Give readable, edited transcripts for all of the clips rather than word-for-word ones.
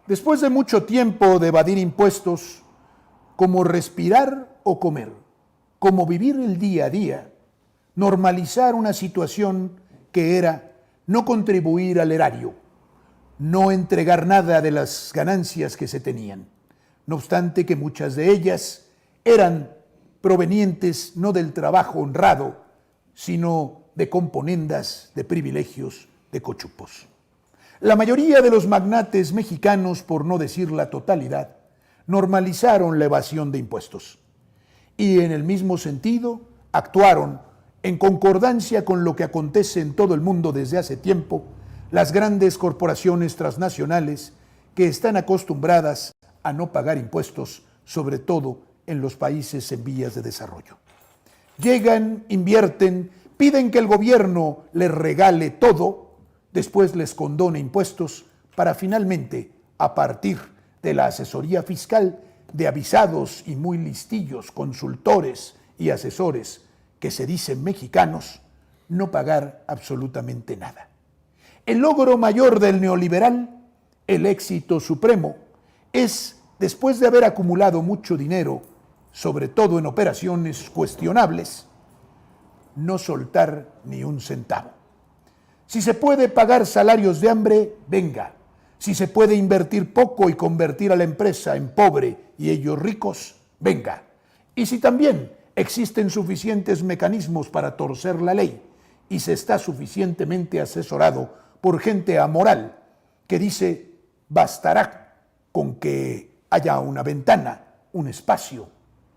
Después de mucho tiempo de evadir impuestos, como respirar o comer, como vivir el día a día, normalizar una situación que era no contribuir al erario, no entregar nada de las ganancias que se tenían, no obstante que muchas de ellas eran provenientes no del trabajo honrado, sino de componendas, de privilegios, de cochupos. La mayoría de los magnates mexicanos, por no decir la totalidad, normalizaron la evasión de impuestos y en el mismo sentido actuaron en concordancia con lo que acontece en todo el mundo desde hace tiempo, las grandes corporaciones transnacionales que están acostumbradas a no pagar impuestos, sobre todo en los países en vías de desarrollo. Llegan, invierten, piden que el gobierno les regale todo, después les condone impuestos para finalmente, a partir de la asesoría fiscal de avisados y muy listillos consultores y asesores que se dicen mexicanos, no pagar absolutamente nada. El logro mayor del neoliberal, el éxito supremo, es, después de haber acumulado mucho dinero, sobre todo en operaciones cuestionables, no soltar ni un centavo. Si se puede pagar salarios de hambre, venga. Si se puede invertir poco y convertir a la empresa en pobre y ellos ricos, venga. Y si también existen suficientes mecanismos para torcer la ley y se está suficientemente asesorado por gente amoral que dice bastará con que haya una ventana, un espacio,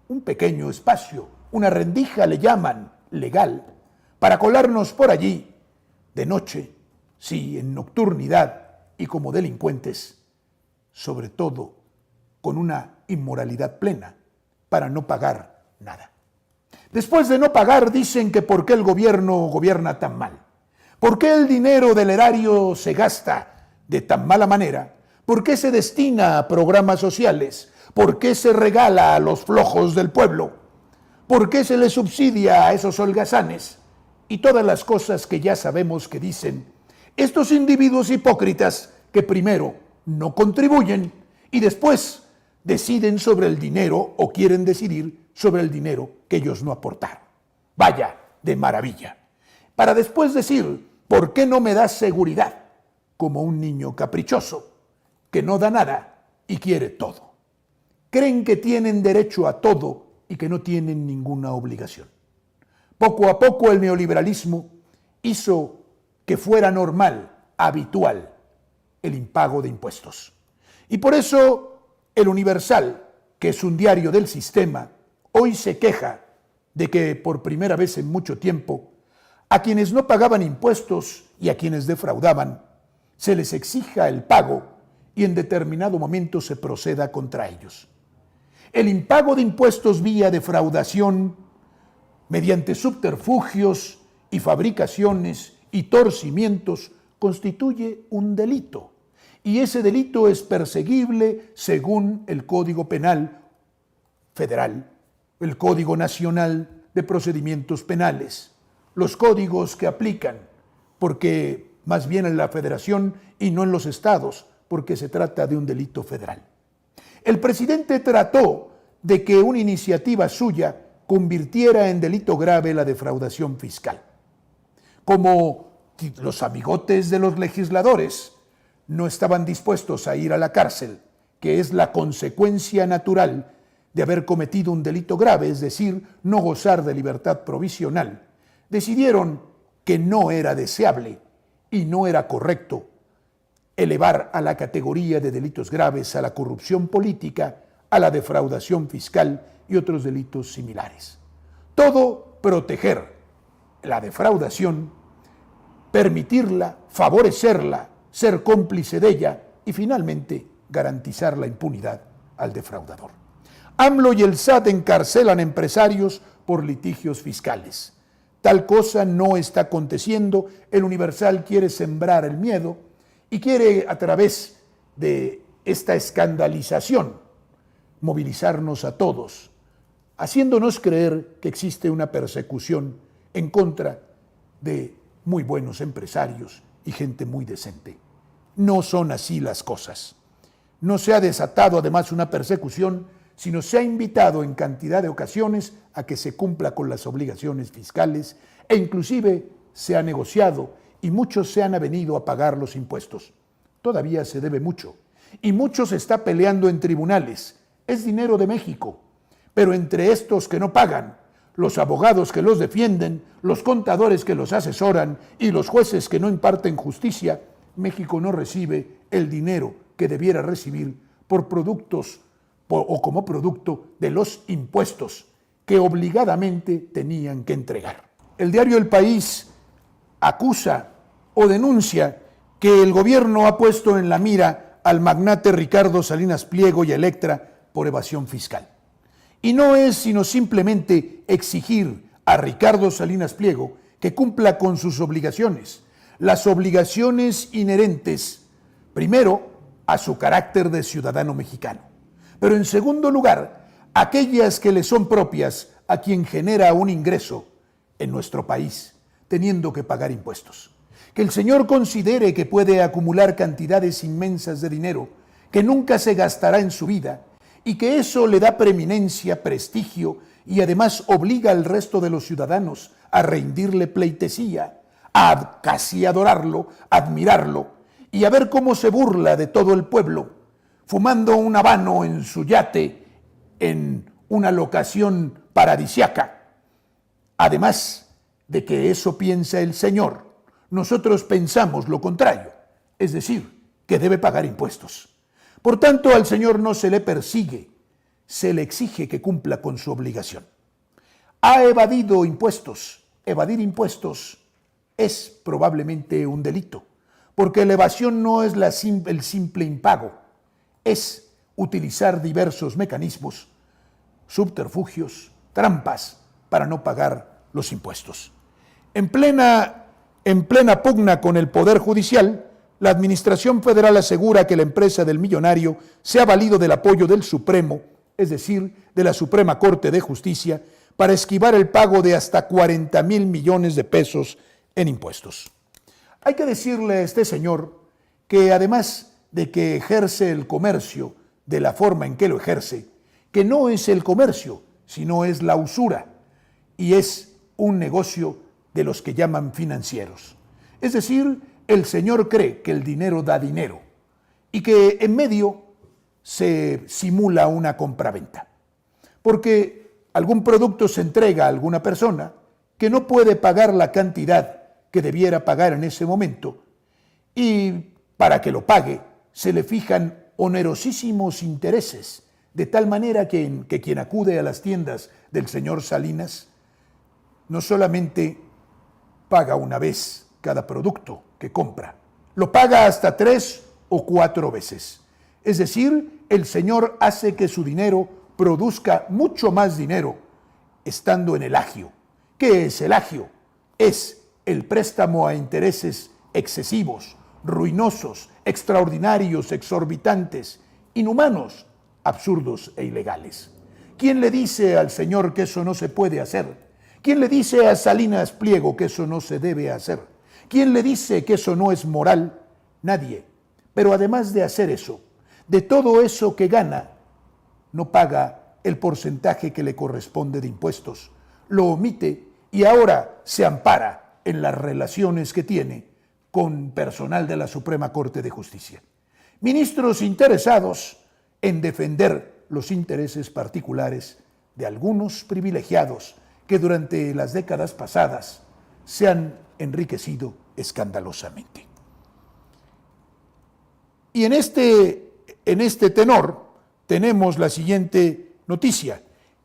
un pequeño espacio, una rendija le llaman legal, para colarnos por allí de noche, sí, en nocturnidad y como delincuentes, sobre todo con una inmoralidad plena, para no pagar nada. Después de no pagar, dicen que por qué el gobierno gobierna tan mal, por qué el dinero del erario se gasta de tan mala manera, por qué se destina a programas sociales, por qué se regala a los flojos del pueblo, por qué se le subsidia a esos holgazanes y todas las cosas que ya sabemos que dicen estos individuos hipócritas que primero no contribuyen y después deciden sobre el dinero o quieren decidir sobre el dinero que ellos no aportaron. Vaya, de maravilla. Para después decir, ¿por qué no me das seguridad? Como un niño caprichoso que no da nada y quiere todo. Creen que tienen derecho a todo y que no tienen ninguna obligación. Poco a poco el neoliberalismo hizo que fuera normal, habitual, el impago de impuestos. Y por eso el Universal, que es un diario del sistema, hoy se queja de que por primera vez en mucho tiempo a quienes no pagaban impuestos y a quienes defraudaban se les exija el pago y en determinado momento se proceda contra ellos. El impago de impuestos vía defraudación mediante subterfugios y fabricaciones y torcimientos constituye un delito y ese delito es perseguible según el Código Penal Federal, el Código Nacional de Procedimientos Penales, los códigos que aplican, porque más bien en la Federación y no en los estados, porque se trata de un delito federal. El presidente trató de que una iniciativa suya convirtiera en delito grave la defraudación fiscal. Como los amigotes de los legisladores no estaban dispuestos a ir a la cárcel, que es la consecuencia natural de haber cometido un delito grave, es decir, no gozar de libertad provisional, decidieron que no era deseable y no era correcto elevar a la categoría de delitos graves a la corrupción política, a la defraudación fiscal y otros delitos similares. Todo proteger la defraudación, permitirla, favorecerla, ser cómplice de ella y finalmente garantizar la impunidad al defraudador. AMLO y el SAT encarcelan empresarios por litigios fiscales. Tal cosa no está aconteciendo. El Universal quiere sembrar el miedo y quiere, a través de esta escandalización, movilizarnos a todos, haciéndonos creer que existe una persecución en contra de muy buenos empresarios y gente muy decente. No son así las cosas. No se ha desatado además una persecución, sino se ha invitado en cantidad de ocasiones a que se cumpla con las obligaciones fiscales e inclusive se ha negociado y muchos se han avenido a pagar los impuestos. Todavía se debe mucho y mucho se está peleando en tribunales. Es dinero de México, pero entre estos que no pagan, los abogados que los defienden, los contadores que los asesoran y los jueces que no imparten justicia, México no recibe el dinero que debiera recibir por productos o como producto de los impuestos que obligadamente tenían que entregar. El diario El País acusa o denuncia que el gobierno ha puesto en la mira al magnate Ricardo Salinas Pliego y Electra por evasión fiscal. Y no es sino simplemente exigir a Ricardo Salinas Pliego que cumpla con sus obligaciones, las obligaciones inherentes, primero, a su carácter de ciudadano mexicano, pero en segundo lugar, aquellas que le son propias a quien genera un ingreso en nuestro país, teniendo que pagar impuestos. Que el señor considere que puede acumular cantidades inmensas de dinero que nunca se gastará en su vida y que eso le da preeminencia, prestigio y además obliga al resto de los ciudadanos a rendirle pleitesía, a casi adorarlo, admirarlo y a ver cómo se burla de todo el pueblo, fumando un habano en su yate en una locación paradisiaca. Además de que eso piensa el señor, nosotros pensamos lo contrario, es decir, que debe pagar impuestos. Por tanto, al señor no se le persigue, se le exige que cumpla con su obligación. Ha evadido impuestos. Evadir impuestos es probablemente un delito, porque la evasión no es el simple impago, es utilizar diversos mecanismos, subterfugios, trampas para no pagar los impuestos. En plena pugna con el Poder Judicial, la Administración Federal asegura que la empresa del millonario se ha valido del apoyo del Supremo, es decir, de la Suprema Corte de Justicia, para esquivar el pago de hasta 40,000 millones de pesos en impuestos. Hay que decirle a este señor que además de que ejerce el comercio de la forma en que lo ejerce, que no es el comercio, sino es la usura, y es un negocio de los que llaman financieros. Es decir, el señor cree que el dinero da dinero y que en medio se simula una compraventa. Porque algún producto se entrega a alguna persona que no puede pagar la cantidad que debiera pagar en ese momento y para que lo pague se le fijan onerosísimos intereses, de tal manera que quien acude a las tiendas del señor Salinas no solamente paga una vez cada producto que compra, lo paga hasta 3 o 4 veces. Es decir, el señor hace que su dinero produzca mucho más dinero estando en el agio. ¿Qué es el agio? Es el préstamo a intereses excesivos, ruinosos, extraordinarios, exorbitantes, inhumanos, absurdos e ilegales. ¿Quién le dice al señor que eso no se puede hacer? ¿Quién le dice a Salinas Pliego que eso no se debe hacer? ¿Quién le dice que eso no es moral? Nadie. Pero además de hacer eso, de todo eso que gana, no paga el porcentaje que le corresponde de impuestos, lo omite y ahora se ampara en las relaciones que tiene con personal de la Suprema Corte de Justicia. Ministros interesados en defender los intereses particulares de algunos privilegiados que durante las décadas pasadas se han enriquecido escandalosamente. Y en este tenor tenemos la siguiente noticia.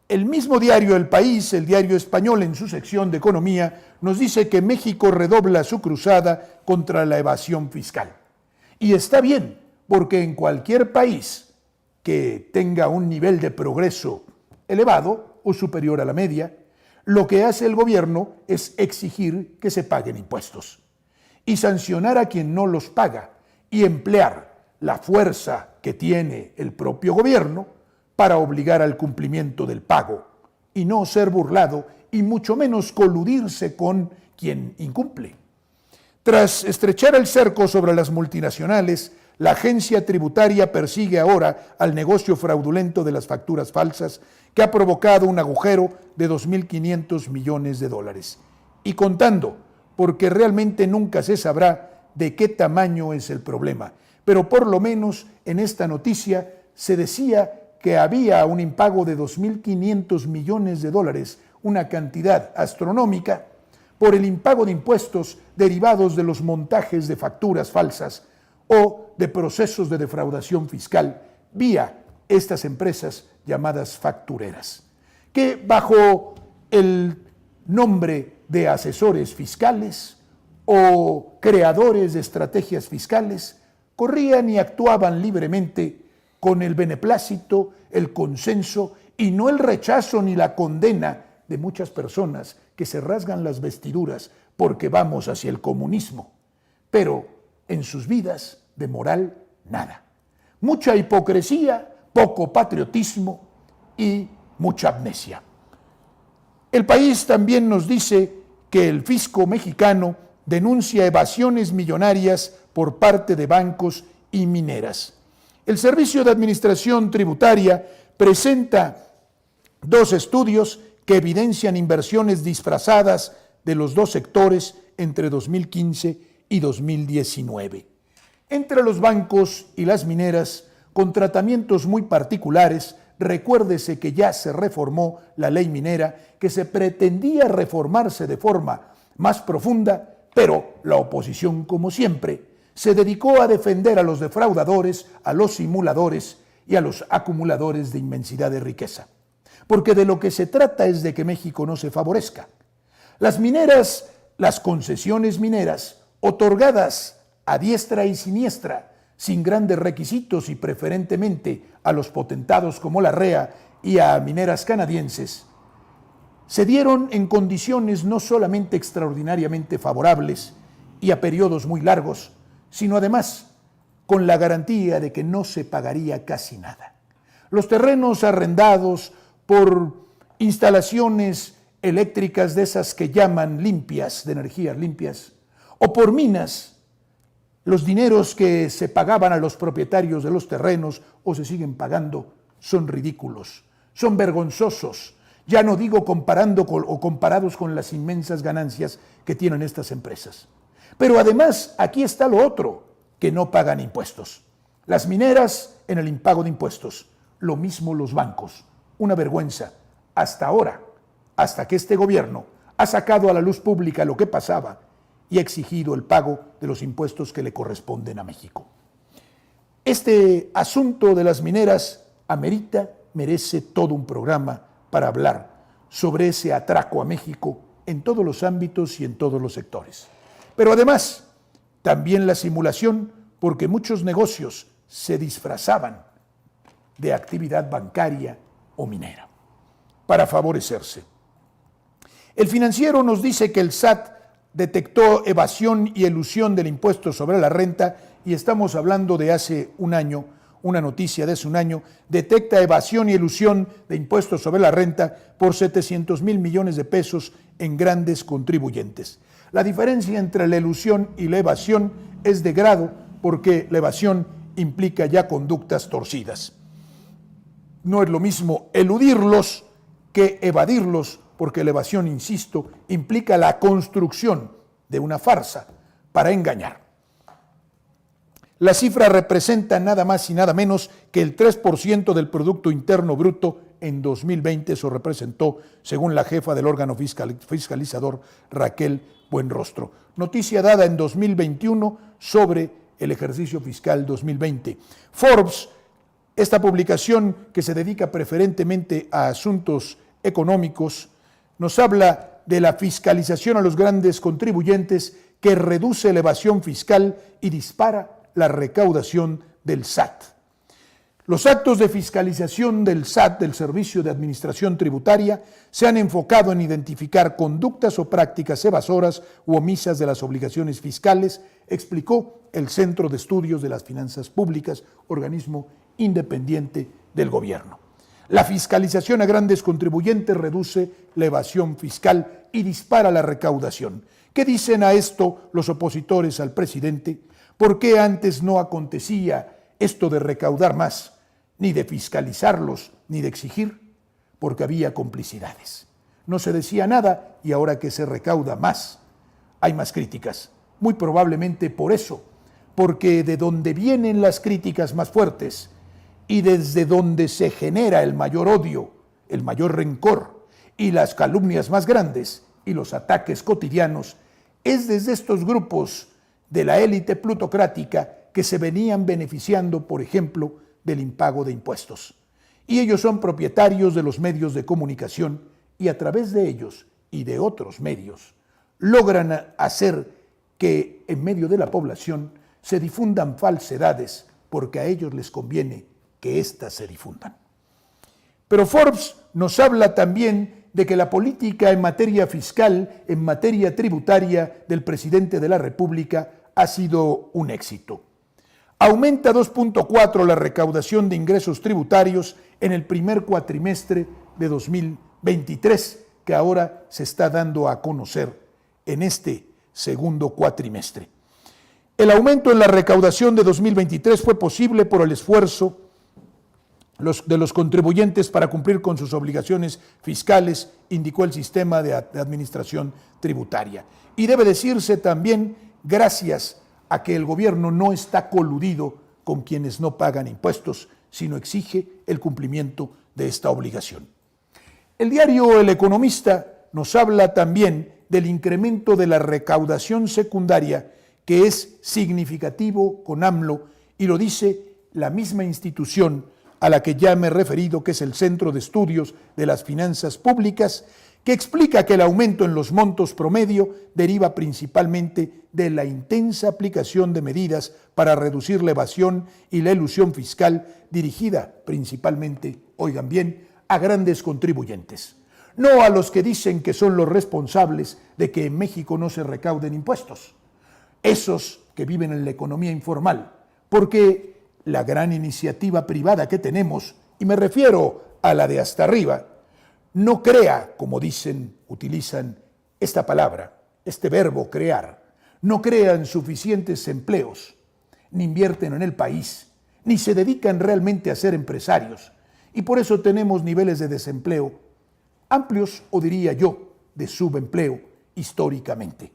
El mismo diario El País, el diario español, en su sección de economía, nos dice que México redobla su cruzada contra la evasión fiscal. Y está bien, porque en cualquier país que tenga un nivel de progreso elevado o superior a la media, lo que hace el gobierno es exigir que se paguen impuestos y sancionar a quien no los paga y emplear la fuerza que tiene el propio gobierno para obligar al cumplimiento del pago y no ser burlado y mucho menos coludirse con quien incumple. Tras estrechar el cerco sobre las multinacionales, la agencia tributaria persigue ahora al negocio fraudulento de las facturas falsas que ha provocado un agujero de 2.500 millones de dólares. Y contando, porque realmente nunca se sabrá de qué tamaño es el problema. Pero por lo menos en esta noticia se decía que había un impago de 2.500 millones de dólares, una cantidad astronómica, por el impago de impuestos derivados de los montajes de facturas falsas o de procesos de defraudación fiscal vía estas empresas llamadas factureras, que bajo el nombre de asesores fiscales o creadores de estrategias fiscales corrían y actuaban libremente con el beneplácito, el consenso y no el rechazo ni la condena de muchas personas que se rasgan las vestiduras porque vamos hacia el comunismo, pero en sus vidas de moral nada. Mucha hipocresía, poco patriotismo y mucha amnesia. El País también nos dice que el fisco mexicano denuncia evasiones millonarias por parte de bancos y mineras. El Servicio de Administración Tributaria presenta 2 estudios que evidencian inversiones disfrazadas de los 2 sectores entre 2015 y 2019. Entre los bancos y las mineras, con tratamientos muy particulares, recuérdese que ya se reformó la ley minera, que se pretendía reformarse de forma más profunda, pero la oposición, como siempre, se dedicó a defender a los defraudadores, a los simuladores y a los acumuladores de inmensidad de riqueza. Porque de lo que se trata es de que México no se favorezca. Las mineras, las concesiones mineras, otorgadas a diestra y siniestra, sin grandes requisitos y preferentemente a los potentados como la REA y a mineras canadienses, se dieron en condiciones no solamente extraordinariamente favorables y a periodos muy largos, sino además con la garantía de que no se pagaría casi nada. Los terrenos arrendados por instalaciones eléctricas de esas que llaman limpias, de energías limpias, o por minas, los dineros que se pagaban a los propietarios de los terrenos o se siguen pagando son ridículos, son vergonzosos, ya no digo comparados con las inmensas ganancias que tienen estas empresas. Pero además aquí está lo otro, que no pagan impuestos. Las mineras en el impago de impuestos, lo mismo los bancos. Una vergüenza, hasta ahora, hasta que este gobierno ha sacado a la luz pública lo que pasaba y ha exigido el pago de los impuestos que le corresponden a México. Este asunto de las mineras merece todo un programa para hablar sobre ese atraco a México en todos los ámbitos y en todos los sectores. Pero además, también la simulación, porque muchos negocios se disfrazaban de actividad bancaria o minera para favorecerse. El Financiero nos dice que el SAT detectó evasión y elusión del impuesto sobre la renta, y estamos hablando de hace un año, una noticia de hace un año, detecta evasión y elusión de impuestos sobre la renta por 700,000 millones de pesos en grandes contribuyentes. La diferencia entre la elusión y la evasión es de grado, porque la evasión implica ya conductas torcidas. No es lo mismo eludirlos que evadirlos, porque la evasión, insisto, implica la construcción de una farsa para engañar. La cifra representa nada más y nada menos que el 3% del Producto Interno Bruto en 2020, eso representó, según la jefa del órgano fiscalizador, Raquel Buenrostro. Noticia dada en 2021 sobre el ejercicio fiscal 2020. Forbes, esta publicación que se dedica preferentemente a asuntos económicos, nos habla de la fiscalización a los grandes contribuyentes que reduce la evasión fiscal y dispara la recaudación del SAT. Los actos de fiscalización del SAT, del Servicio de Administración Tributaria, se han enfocado en identificar conductas o prácticas evasoras u omisas de las obligaciones fiscales, explicó el Centro de Estudios de las Finanzas Públicas, organismo independiente del gobierno. La fiscalización a grandes contribuyentes reduce la evasión fiscal y dispara la recaudación. ¿Qué dicen a esto los opositores al presidente? ¿Por qué antes no acontecía esto de recaudar más, ni de fiscalizarlos, ni de exigir? Porque había complicidades. No se decía nada y ahora que se recauda más, hay más críticas. Muy probablemente por eso, porque de donde vienen las críticas más fuertes y desde donde se genera el mayor odio, el mayor rencor y las calumnias más grandes y los ataques cotidianos, es desde estos grupos de la élite plutocrática que se venían beneficiando, por ejemplo, del impago de impuestos. Y ellos son propietarios de los medios de comunicación y a través de ellos y de otros medios logran hacer que en medio de la población se difundan falsedades porque a ellos les conviene que éstas se difundan. Pero Forbes nos habla también de que la política en materia fiscal, en materia tributaria del presidente de la República ha sido un éxito. Aumenta 2.4 la recaudación de ingresos tributarios en el primer cuatrimestre de 2023, que ahora se está dando a conocer en este segundo cuatrimestre. El aumento en la recaudación de 2023 fue posible por el esfuerzo de los contribuyentes para cumplir con sus obligaciones fiscales, indicó el sistema de administración tributaria. Y debe decirse también gracias a que el gobierno no está coludido con quienes no pagan impuestos, sino exige el cumplimiento de esta obligación. El diario El Economista nos habla también del incremento de la recaudación secundaria, que es significativo con AMLO, y lo dice la misma institución a la que ya me he referido, que es el Centro de Estudios de las Finanzas Públicas, que explica que el aumento en los montos promedio deriva principalmente de la intensa aplicación de medidas para reducir la evasión y la elusión fiscal dirigida principalmente, oigan bien, a grandes contribuyentes, no a los que dicen que son los responsables de que en México no se recauden impuestos, esos que viven en la economía informal, porque la gran iniciativa privada que tenemos, y me refiero a la de hasta arriba, no crea, como dicen, utilizan esta palabra, este verbo crear, no crean suficientes empleos, ni invierten en el país, ni se dedican realmente a ser empresarios, y por eso tenemos niveles de desempleo amplios, o diría yo, de subempleo históricamente,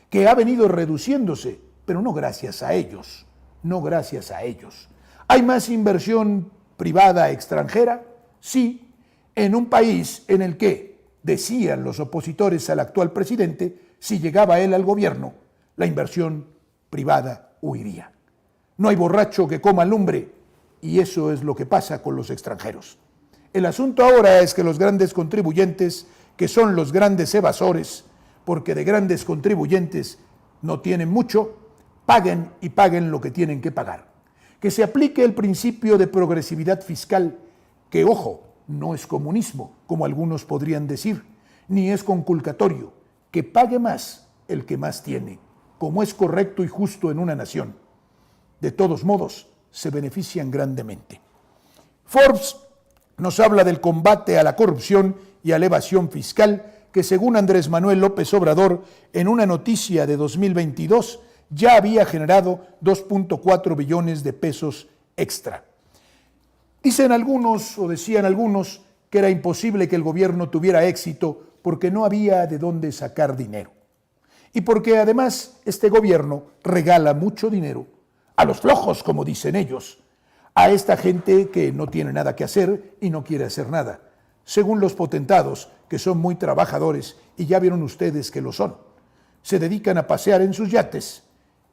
que ha venido reduciéndose, pero no gracias a ellos, no gracias a ellos. ¿Hay más inversión privada extranjera? Sí, en un país en el que, decían los opositores al actual presidente, si llegaba él al gobierno, la inversión privada huiría. No hay borracho que coma lumbre, y eso es lo que pasa con los extranjeros. El asunto ahora es que los grandes contribuyentes, que son los grandes evasores, porque de grandes contribuyentes no tienen mucho, paguen y paguen lo que tienen que pagar. Que se aplique el principio de progresividad fiscal, que, ojo, no es comunismo, como algunos podrían decir, ni es conculcatorio, que pague más el que más tiene, como es correcto y justo en una nación. De todos modos, se benefician grandemente. Forbes nos habla del combate a la corrupción y a la evasión fiscal, que según Andrés Manuel López Obrador, en una noticia de 2022, ya había generado 2.4 billones de pesos extra. Dicen algunos, o decían algunos, que era imposible que el gobierno tuviera éxito porque no había de dónde sacar dinero. Y porque además este gobierno regala mucho dinero a los flojos, como dicen ellos, a esta gente que no tiene nada que hacer y no quiere hacer nada, según los potentados, que son muy trabajadores, y ya vieron ustedes que lo son. Se dedican a pasear en sus yates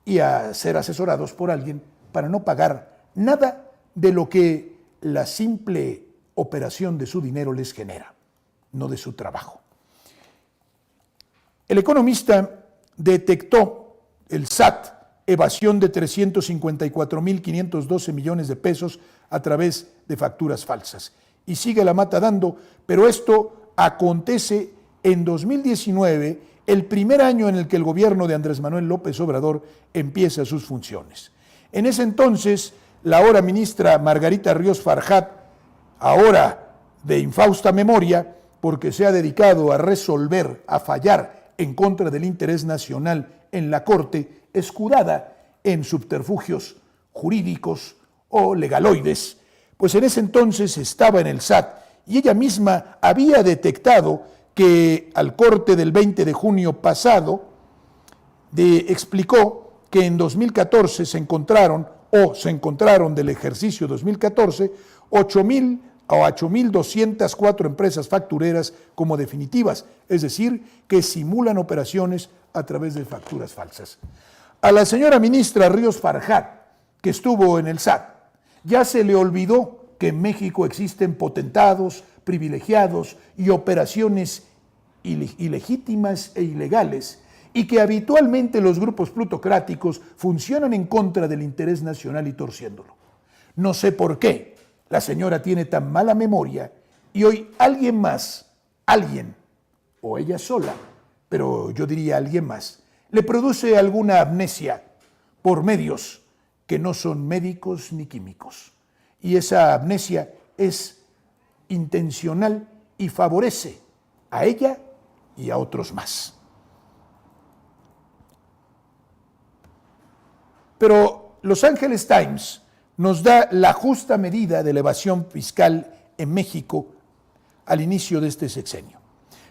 y a ser asesorados por alguien para no pagar nada de lo que la simple operación de su dinero les genera, no de su trabajo. El Economista detectó el SAT evasión de 354.512 millones de pesos a través de facturas falsas. Y sigue la mata dando, pero esto acontece en 2019, el primer año en el que el gobierno de Andrés Manuel López Obrador empieza sus funciones. En ese entonces, la ahora ministra Margarita Ríos Farjat, ahora de infausta memoria, porque se ha dedicado a resolver, a fallar en contra del interés nacional en la Corte, escudada en subterfugios jurídicos o legaloides, pues en ese entonces estaba en el SAT y ella misma había detectado que al corte del 20 de junio pasado explicó que en 2014 se encontraron del ejercicio 2014 8.204 empresas factureras como definitivas, es decir, que simulan operaciones a través de facturas falsas. A la señora ministra Ríos Farjat, que estuvo en el SAT, ya se le olvidó que en México existen potentados, privilegiados y operaciones ilegítimas e ilegales, y que habitualmente los grupos plutocráticos funcionan en contra del interés nacional y torciéndolo. No sé por qué la señora tiene tan mala memoria y hoy alguien, o ella sola, pero yo diría alguien más, le produce alguna amnesia por medios que no son médicos ni químicos. Y esa amnesia es intencional y favorece a ella y a otros más. Pero Los Angeles Times nos da la justa medida de la evasión fiscal en México al inicio de este sexenio.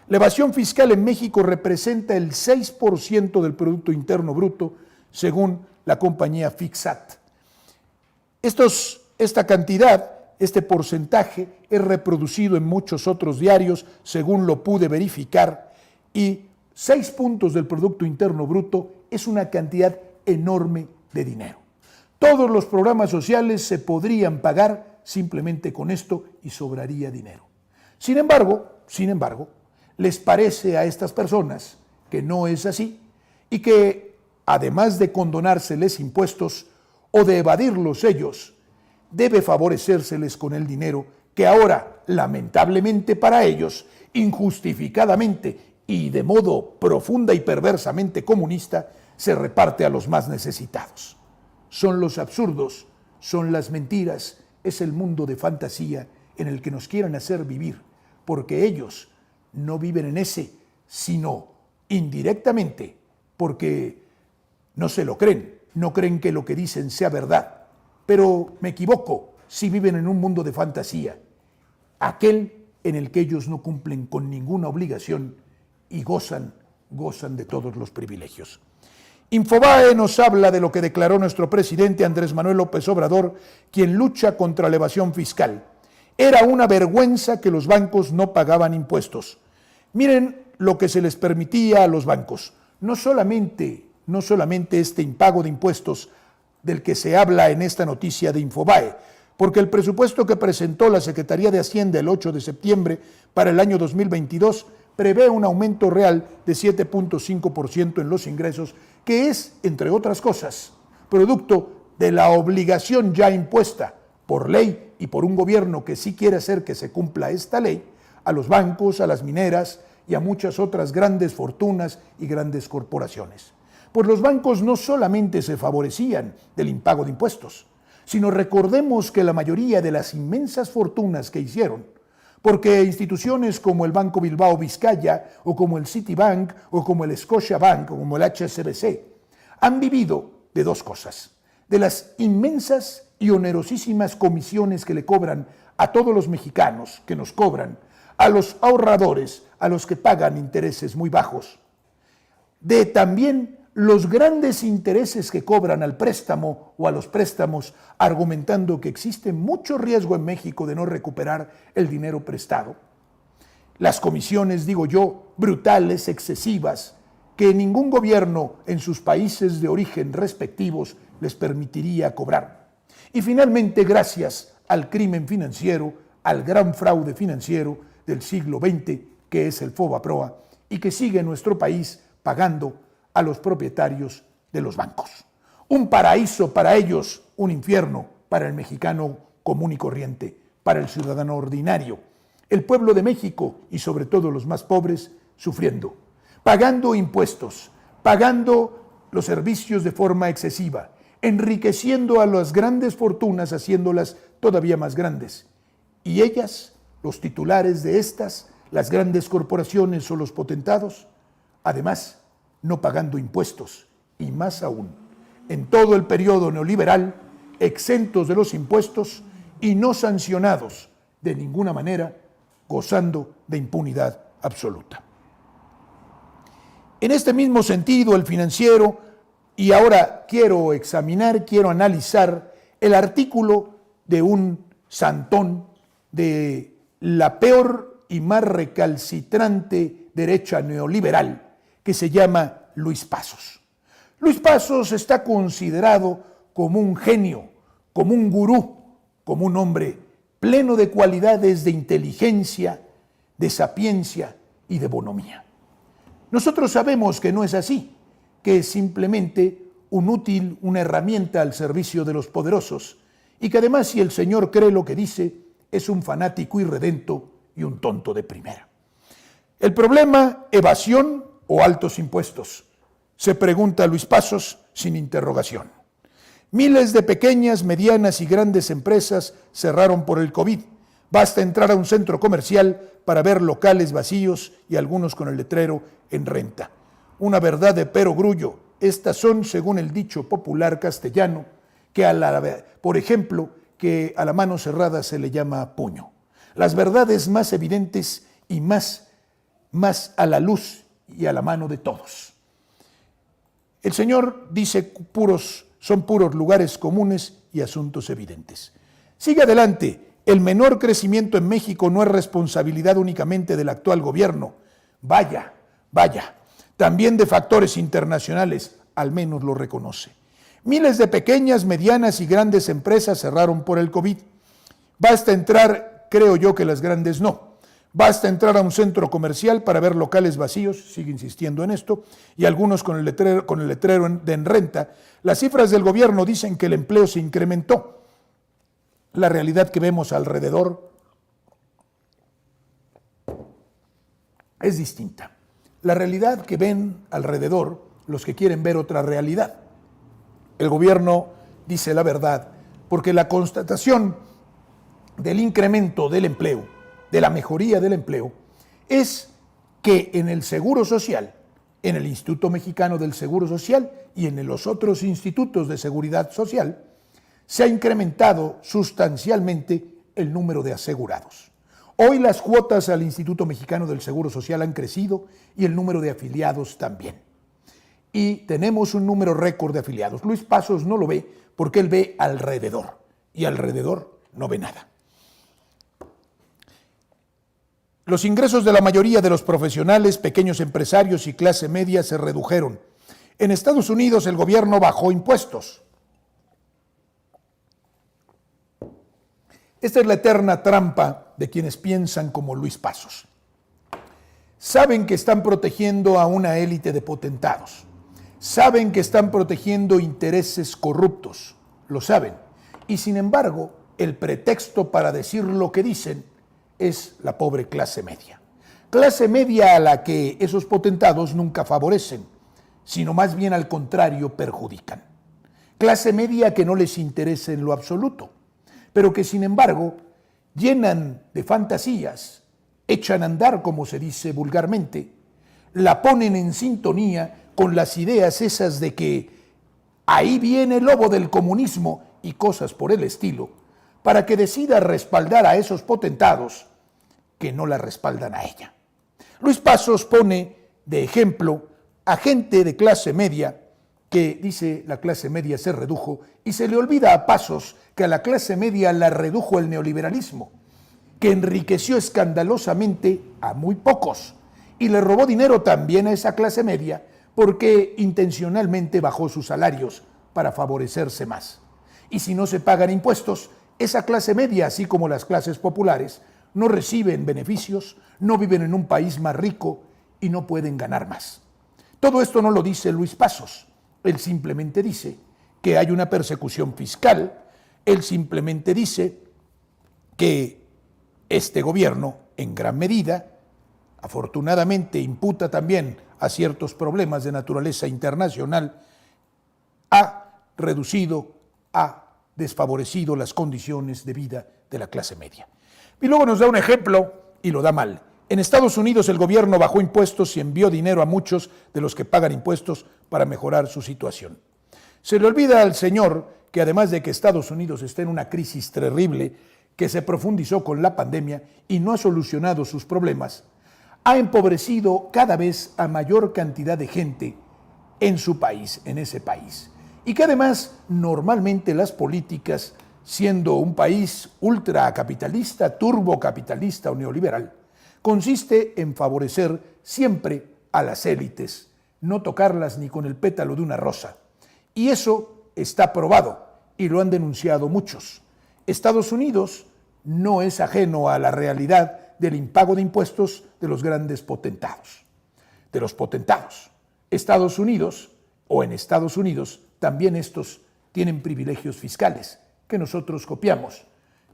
La evasión fiscal en México representa el 6% del Producto Interno Bruto, según la compañía FICSAT. Esta cantidad, este porcentaje, es reproducido en muchos otros diarios, según lo pude verificar, y 6 puntos del Producto Interno Bruto es una cantidad enorme de dinero. Todos los programas sociales se podrían pagar simplemente con esto y sobraría dinero. Sin embargo, les parece a estas personas que no es así y que, además de condonárseles impuestos o de evadirlos ellos, debe favorecérseles con el dinero que ahora, lamentablemente para ellos, injustificadamente y de modo profunda y perversamente comunista, se reparte a los más necesitados. Son los absurdos, son las mentiras, es el mundo de fantasía en el que nos quieren hacer vivir, porque ellos no viven en ese, sino indirectamente, porque no se lo creen, no creen que lo que dicen sea verdad. Pero me equivoco si viven en un mundo de fantasía, aquel en el que ellos no cumplen con ninguna obligación y gozan de todos los privilegios. Infobae nos habla de lo que declaró nuestro presidente Andrés Manuel López Obrador, quien lucha contra la evasión fiscal. Era una vergüenza que los bancos no pagaban impuestos. Miren lo que se les permitía a los bancos. No solamente este impago de impuestos del que se habla en esta noticia de Infobae, porque el presupuesto que presentó la Secretaría de Hacienda el 8 de septiembre para el año 2022 prevé un aumento real de 7.5% en los ingresos, que es, entre otras cosas, producto de la obligación ya impuesta por ley y por un gobierno que sí quiere hacer que se cumpla esta ley, a los bancos, a las mineras y a muchas otras grandes fortunas y grandes corporaciones. Pues los bancos no solamente se favorecían del impago de impuestos, sino recordemos que la mayoría de las inmensas fortunas que hicieron, porque instituciones como el Banco Bilbao Vizcaya, o como el Citibank, o como el Scotiabank, o como el HSBC, han vivido de dos cosas: de las inmensas y onerosísimas comisiones que le cobran a todos los mexicanos, que nos cobran, a los ahorradores, a los que pagan intereses muy bajos, de también los grandes intereses que cobran al préstamo o a los préstamos, argumentando que existe mucho riesgo en México de no recuperar el dinero prestado. Las comisiones, digo yo, brutales, excesivas, que ningún gobierno en sus países de origen respectivos les permitiría cobrar. Y finalmente, gracias al crimen financiero, al gran fraude financiero del siglo XX, que es el FOBAPROA, y que sigue en nuestro país pagando a los propietarios de los bancos. Un paraíso para ellos, un infierno para el mexicano común y corriente, para el ciudadano ordinario. El pueblo de México, y sobre todo los más pobres, sufriendo, pagando impuestos, pagando los servicios de forma excesiva, enriqueciendo a las grandes fortunas, haciéndolas todavía más grandes. Y ellas, los titulares de estas, las grandes corporaciones o los potentados, además, no pagando impuestos, y más aún, en todo el periodo neoliberal, exentos de los impuestos y no sancionados de ninguna manera, gozando de impunidad absoluta. En este mismo sentido, el Financiero, y ahora quiero analizar el artículo de un santón de la peor y más recalcitrante derecha neoliberal, que se llama Luis Pazos. Luis Pazos está considerado como un genio, como un gurú, como un hombre pleno de cualidades de inteligencia, de sapiencia y de bonomía. Nosotros sabemos que no es así, que es simplemente una herramienta al servicio de los poderosos, y que además, si el señor cree lo que dice, es un fanático irredento y un tonto de primera. El problema, evasión o altos impuestos, se pregunta Luis Pazos sin interrogación. Miles de pequeñas, medianas y grandes empresas cerraron por el COVID. Basta entrar a un centro comercial para ver locales vacíos y algunos con el letrero en renta. Una verdad de perogrullo. Estas son, según el dicho popular castellano, por ejemplo, que a la mano cerrada se le llama puño. Las verdades más evidentes y más a la luz y a la mano de todos. El Señor dice son puros lugares comunes y asuntos evidentes. Sigue adelante. El menor crecimiento en México no es responsabilidad únicamente del actual gobierno. Vaya, también de factores internacionales, al menos lo reconoce. Miles de pequeñas, medianas y grandes empresas cerraron por el COVID. Basta entrar, creo yo que las grandes no. Basta entrar a un centro comercial para ver locales vacíos, sigue insistiendo en esto, y algunos con el letrero en renta. Las cifras del gobierno dicen que el empleo se incrementó. La realidad que vemos alrededor es distinta. La realidad que ven alrededor, los que quieren ver otra realidad. El gobierno dice la verdad, porque la constatación del incremento del empleo, de la mejoría del empleo, es que en el Seguro Social, en el Instituto Mexicano del Seguro Social y en los otros institutos de seguridad social, se ha incrementado sustancialmente el número de asegurados. Hoy las cuotas al Instituto Mexicano del Seguro Social han crecido y el número de afiliados también. Y tenemos un número récord de afiliados. Luis Pazos no lo ve porque él ve alrededor y alrededor no ve nada. Los ingresos de la mayoría de los profesionales, pequeños empresarios y clase media se redujeron. En Estados Unidos el gobierno bajó impuestos. Esta es la eterna trampa de quienes piensan como Luis Pazos. Saben que están protegiendo a una élite de potentados. Saben que están protegiendo intereses corruptos. Lo saben. Y sin embargo, el pretexto para decir lo que dicen es la pobre clase media. Clase media a la que esos potentados nunca favorecen, sino más bien al contrario perjudican. Clase media que no les interesa en lo absoluto, pero que sin embargo llenan de fantasías, echan a andar, como se dice vulgarmente, la ponen en sintonía con las ideas esas de que ahí viene el lobo del comunismo y cosas por el estilo, para que decida respaldar a esos potentados que no la respaldan a ella. Luis Pazos pone de ejemplo a gente de clase media que dice la clase media se redujo y se le olvida a Pazos que a la clase media la redujo el neoliberalismo, que enriqueció escandalosamente a muy pocos y le robó dinero también a esa clase media porque intencionalmente bajó sus salarios para favorecerse más. Y si no se pagan impuestos, esa clase media, así como las clases populares, no reciben beneficios, no viven en un país más rico y no pueden ganar más. Todo esto no lo dice Luis Pazos. Él simplemente dice que hay una persecución fiscal. Él simplemente dice que este gobierno, en gran medida, afortunadamente imputa también a ciertos problemas de naturaleza internacional, ha reducido, ha desfavorecido las condiciones de vida de la clase media. Y luego nos da un ejemplo y lo da mal. En Estados Unidos el gobierno bajó impuestos y envió dinero a muchos de los que pagan impuestos para mejorar su situación. Se le olvida al señor que además de que Estados Unidos está en una crisis terrible que se profundizó con la pandemia y no ha solucionado sus problemas, ha empobrecido cada vez a mayor cantidad de gente en su país, en ese país. Y que además normalmente las políticas, siendo un país ultracapitalista, turbocapitalista o neoliberal, consiste en favorecer siempre a las élites, no tocarlas ni con el pétalo de una rosa. Y eso está probado y lo han denunciado muchos. Estados Unidos no es ajeno a la realidad del impago de impuestos de los grandes potentados, de los potentados. Estados Unidos, o en Estados Unidos, también estos tienen privilegios fiscales que nosotros copiamos.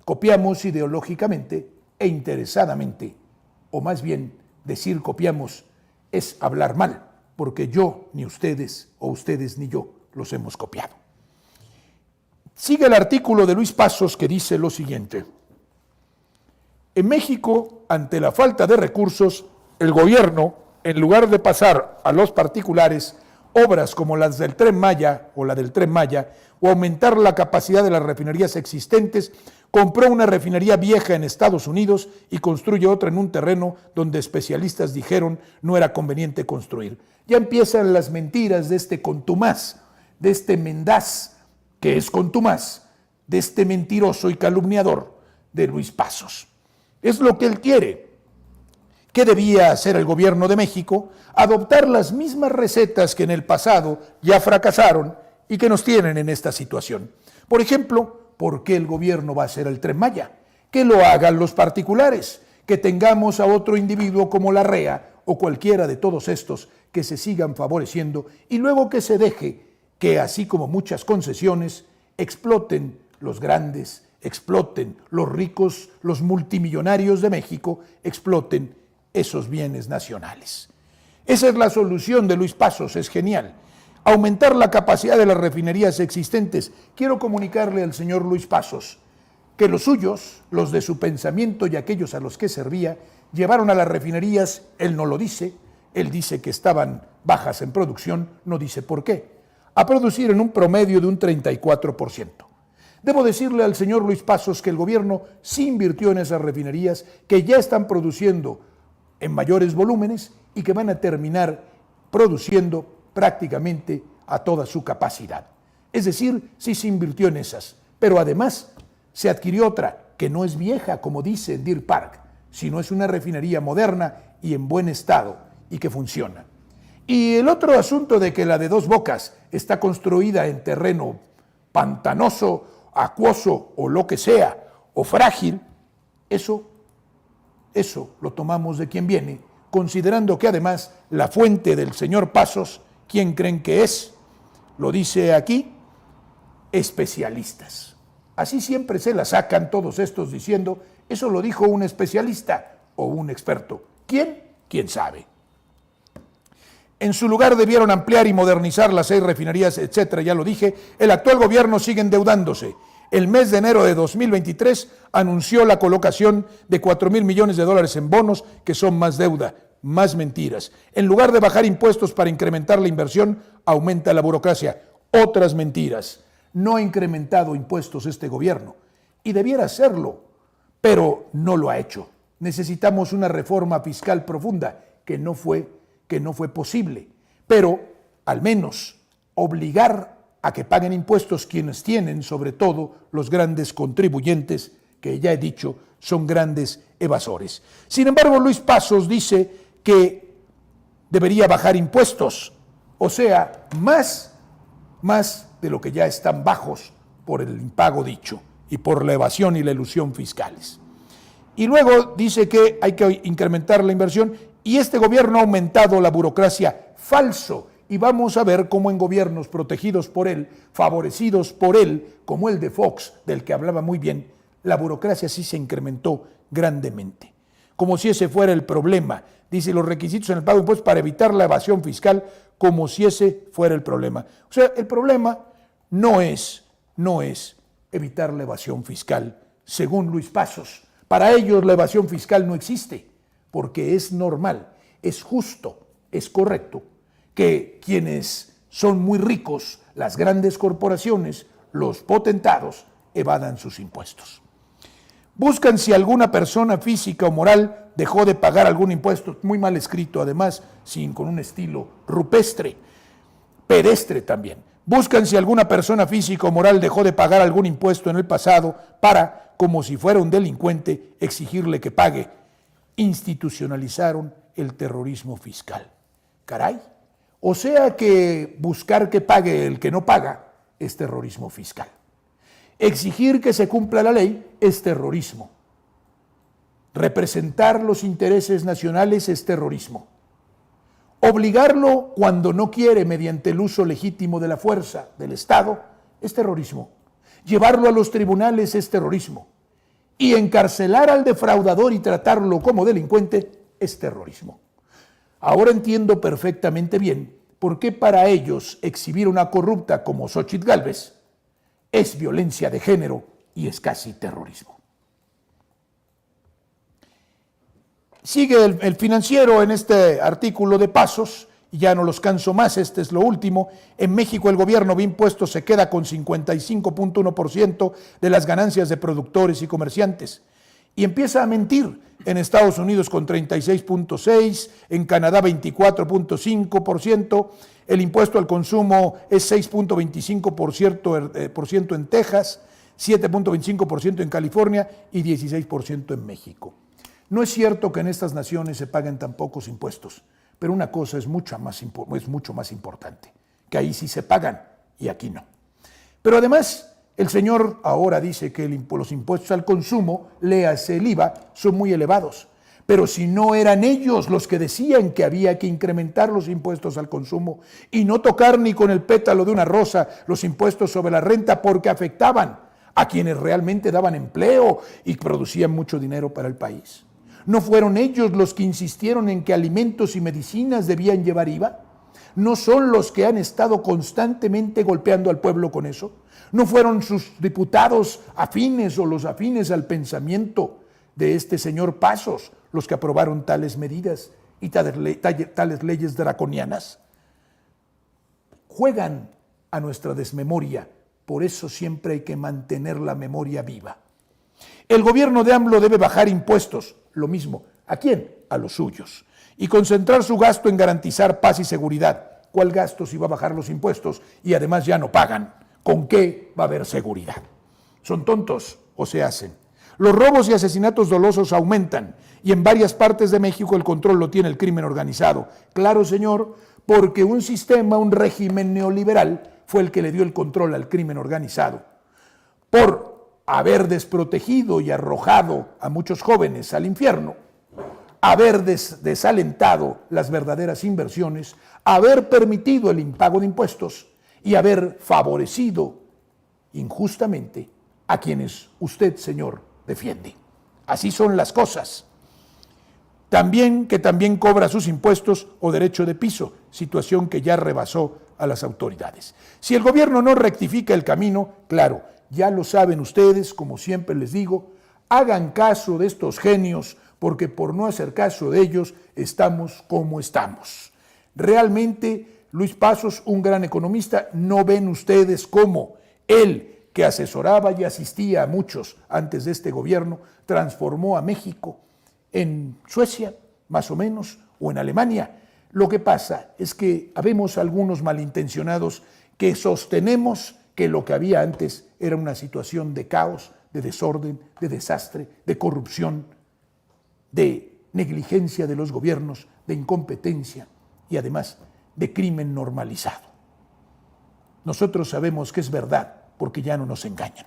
Copiamos ideológicamente e interesadamente, o más bien decir copiamos es hablar mal, porque yo ni ustedes, o ustedes ni yo, los hemos copiado. Sigue el artículo de Luis Pazos que dice lo siguiente: en México, ante la falta de recursos, el gobierno, en lugar de pasar a los particulares obras como las del Tren Maya o la del Tren Maya, o aumentar la capacidad de las refinerías existentes, compró una refinería vieja en Estados Unidos y construye otra en un terreno donde especialistas dijeron no era conveniente construir. Ya empiezan las mentiras de este contumaz, de este mendaz que es contumaz, de este mentiroso y calumniador de Luis Pazos. Es lo que él quiere. ¿Qué debía hacer el gobierno de México? Adoptar las mismas recetas que en el pasado ya fracasaron y que nos tienen en esta situación. Por ejemplo, ¿por qué el gobierno va a hacer el Tren Maya? Que lo hagan los particulares, que tengamos a otro individuo como Larrea o cualquiera de todos estos que se sigan favoreciendo y luego que se deje que, así como muchas concesiones, exploten los grandes, exploten los ricos, los multimillonarios de México, exploten esos bienes nacionales. Esa es la solución de Luis Pazos, es genial. Aumentar la capacidad de las refinerías existentes. Quiero comunicarle al señor Luis Pazos que los suyos, los de su pensamiento y aquellos a los que servía, llevaron a las refinerías, él no lo dice, él dice que estaban bajas en producción, no dice por qué, a producir en un promedio de un 34%. Debo decirle al señor Luis Pazos que el gobierno sí invirtió en esas refinerías que ya están produciendo en mayores volúmenes y que van a terminar produciendo prácticamente a toda su capacidad. Es decir, sí se invirtió en esas, pero además se adquirió otra que no es vieja, como dice en Deer Park, sino es una refinería moderna y en buen estado y que funciona. Y el otro asunto de que la de Dos Bocas está construida en terreno pantanoso, acuoso o lo que sea, o frágil, eso lo tomamos de quien viene, considerando que además la fuente del señor Pazos, ¿quién creen que es? Lo dice aquí, especialistas. Así siempre se la sacan todos estos diciendo, eso lo dijo un especialista o un experto. ¿Quién? ¿Quién sabe? En su lugar debieron ampliar y modernizar las 6 refinerías, etcétera, ya lo dije. El actual gobierno sigue endeudándose. El mes de enero de 2023 anunció la colocación de $4,000 millones en bonos, que son más deuda, más mentiras. En lugar de bajar impuestos para incrementar la inversión, aumenta la burocracia. Otras mentiras. No ha incrementado impuestos este gobierno y debiera hacerlo, pero no lo ha hecho. Necesitamos una reforma fiscal profunda que no fue posible, pero al menos obligar a que paguen impuestos quienes tienen, sobre todo los grandes contribuyentes, que ya he dicho son grandes evasores. Sin embargo, Luis Pazos dice que debería bajar impuestos, o sea, más de lo que ya están bajos por el impago dicho y por la evasión y la elusión fiscales. Y luego dice que hay que incrementar la inversión y este gobierno ha aumentado la burocracia, falso. Y vamos a ver cómo en gobiernos protegidos por él, favorecidos por él, como el de Fox, del que hablaba muy bien, la burocracia sí se incrementó grandemente. Como si ese fuera el problema. Dice los requisitos en el pago de impuestos para evitar la evasión fiscal, como si ese fuera el problema. O sea, el problema no es evitar la evasión fiscal, según Luis Pazos. Para ellos la evasión fiscal no existe, porque es normal, es justo, es correcto que quienes son muy ricos, las grandes corporaciones, los potentados, evadan sus impuestos. Buscan si alguna persona física o moral dejó de pagar algún impuesto, muy mal escrito además, con un estilo rupestre, pedestre también. Buscan si alguna persona física o moral dejó de pagar algún impuesto en el pasado para, como si fuera un delincuente, exigirle que pague. Institucionalizaron el terrorismo fiscal. Caray. O sea que buscar que pague el que no paga es terrorismo fiscal. Exigir que se cumpla la ley es terrorismo. Representar los intereses nacionales es terrorismo. Obligarlo cuando no quiere mediante el uso legítimo de la fuerza del Estado es terrorismo. Llevarlo a los tribunales es terrorismo. Y encarcelar al defraudador y tratarlo como delincuente es terrorismo. Ahora entiendo perfectamente bien por qué para ellos exhibir una corrupta como Xóchitl Gálvez es violencia de género y es casi terrorismo. Sigue el Financiero en este artículo de pasos, y ya no los canso más, este es lo último. En México el gobierno de impuestos se queda con 55.1% de las ganancias de productores y comerciantes. Y empieza a mentir en Estados Unidos con 36.6%, en Canadá 24.5%, el impuesto al consumo es 6.25% en Texas, 7.25% en California y 16% en México. No es cierto que en estas naciones se paguen tan pocos impuestos, pero una cosa es mucho más importante, que ahí sí se pagan y aquí no. Pero además, el señor ahora dice que los impuestos al consumo, léase el IVA, son muy elevados. Pero si no eran ellos los que decían que había que incrementar los impuestos al consumo y no tocar ni con el pétalo de una rosa los impuestos sobre la renta porque afectaban a quienes realmente daban empleo y producían mucho dinero para el país. ¿No fueron ellos los que insistieron en que alimentos y medicinas debían llevar IVA? ¿No son los que han estado constantemente golpeando al pueblo con eso? ¿No fueron sus diputados afines o los afines al pensamiento de este señor Pasos los que aprobaron tales medidas y tales leyes draconianas? Juegan a nuestra desmemoria, por eso siempre hay que mantener la memoria viva. El gobierno de AMLO debe bajar impuestos, lo mismo. ¿A quién? A los suyos. Y concentrar su gasto en garantizar paz y seguridad. ¿Cuál gasto si va a bajar los impuestos y además ya no pagan? ¿Con qué va a haber seguridad? ¿Son tontos o se hacen? Los robos y asesinatos dolosos aumentan y en varias partes de México el control lo tiene el crimen organizado. Claro, señor, porque un régimen neoliberal fue el que le dio el control al crimen organizado. Por haber desprotegido y arrojado a muchos jóvenes al infierno, haber desalentado las verdaderas inversiones, haber permitido el impago de impuestos y haber favorecido injustamente a quienes usted, señor, defiende. Así son las cosas. También cobra sus impuestos o derecho de piso, situación que ya rebasó a las autoridades. Si el gobierno no rectifica el camino, claro, ya lo saben ustedes, como siempre les digo, hagan caso de estos genios, porque por no hacer caso de ellos estamos como estamos. Realmente, Luis Pasos, un gran economista, no ven ustedes cómo él, que asesoraba y asistía a muchos antes de este gobierno, transformó a México en Suecia, más o menos, o en Alemania. Lo que pasa es que habemos algunos malintencionados que sostenemos que lo que había antes era una situación de caos, de desorden, de desastre, de corrupción, de negligencia de los gobiernos, de incompetencia y además de crimen normalizado. Nosotros sabemos que es verdad porque ya no nos engañan.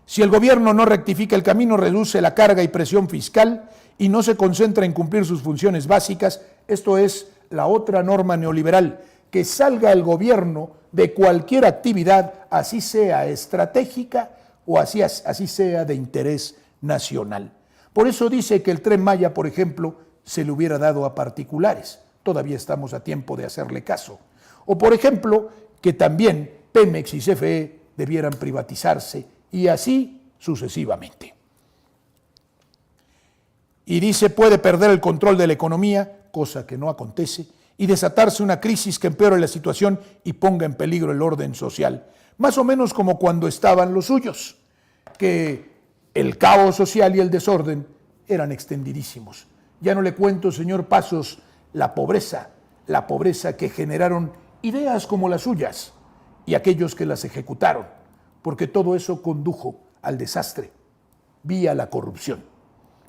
Si el gobierno no rectifica el camino, reduce la carga y presión fiscal y no se concentra en cumplir sus funciones básicas, esto es la otra norma neoliberal, que salga el gobierno de cualquier actividad, así sea estratégica o así sea de interés nacional. Por eso dice que el Tren Maya, por ejemplo, se le hubiera dado a particulares. Todavía estamos a tiempo de hacerle caso. O, por ejemplo, que también Pemex y CFE debieran privatizarse y así sucesivamente. Y dice, puede perder el control de la economía, cosa que no acontece, y desatarse una crisis que empeore la situación y ponga en peligro el orden social. Más o menos como cuando estaban los suyos, que el caos social y el desorden eran extendidísimos. Ya no le cuento, señor Pasos, la pobreza que generaron ideas como las suyas y aquellos que las ejecutaron, porque todo eso condujo al desastre vía la corrupción.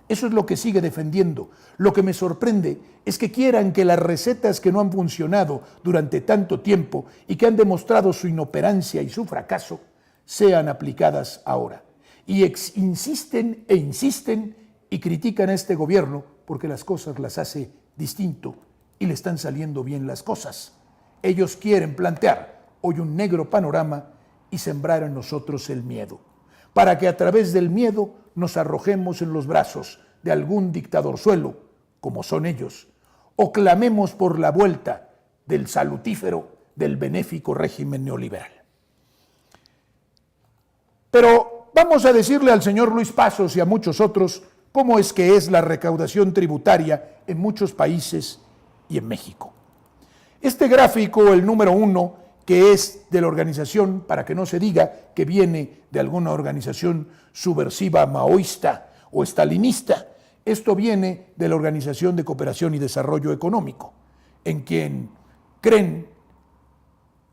Eso es lo que sigue defendiendo. Lo que me sorprende es que quieran que las recetas que no han funcionado durante tanto tiempo y que han demostrado su inoperancia y su fracaso sean aplicadas ahora. Y insisten e insisten y critican a este gobierno porque las cosas las hace distinto y le están saliendo bien las cosas. Ellos quieren plantear hoy un negro panorama y sembrar en nosotros el miedo, para que a través del miedo nos arrojemos en los brazos de algún dictadorzuelo, como son ellos, o clamemos por la vuelta del salutífero, del benéfico régimen neoliberal. Pero vamos a decirle al señor Luis Pasos y a muchos otros cómo es que es la recaudación tributaria en muchos países y en México. Este gráfico, el número 1, que es de la organización, para que no se diga que viene de alguna organización subversiva maoísta o estalinista, esto viene de la Organización de Cooperación y Desarrollo Económico, en quien creen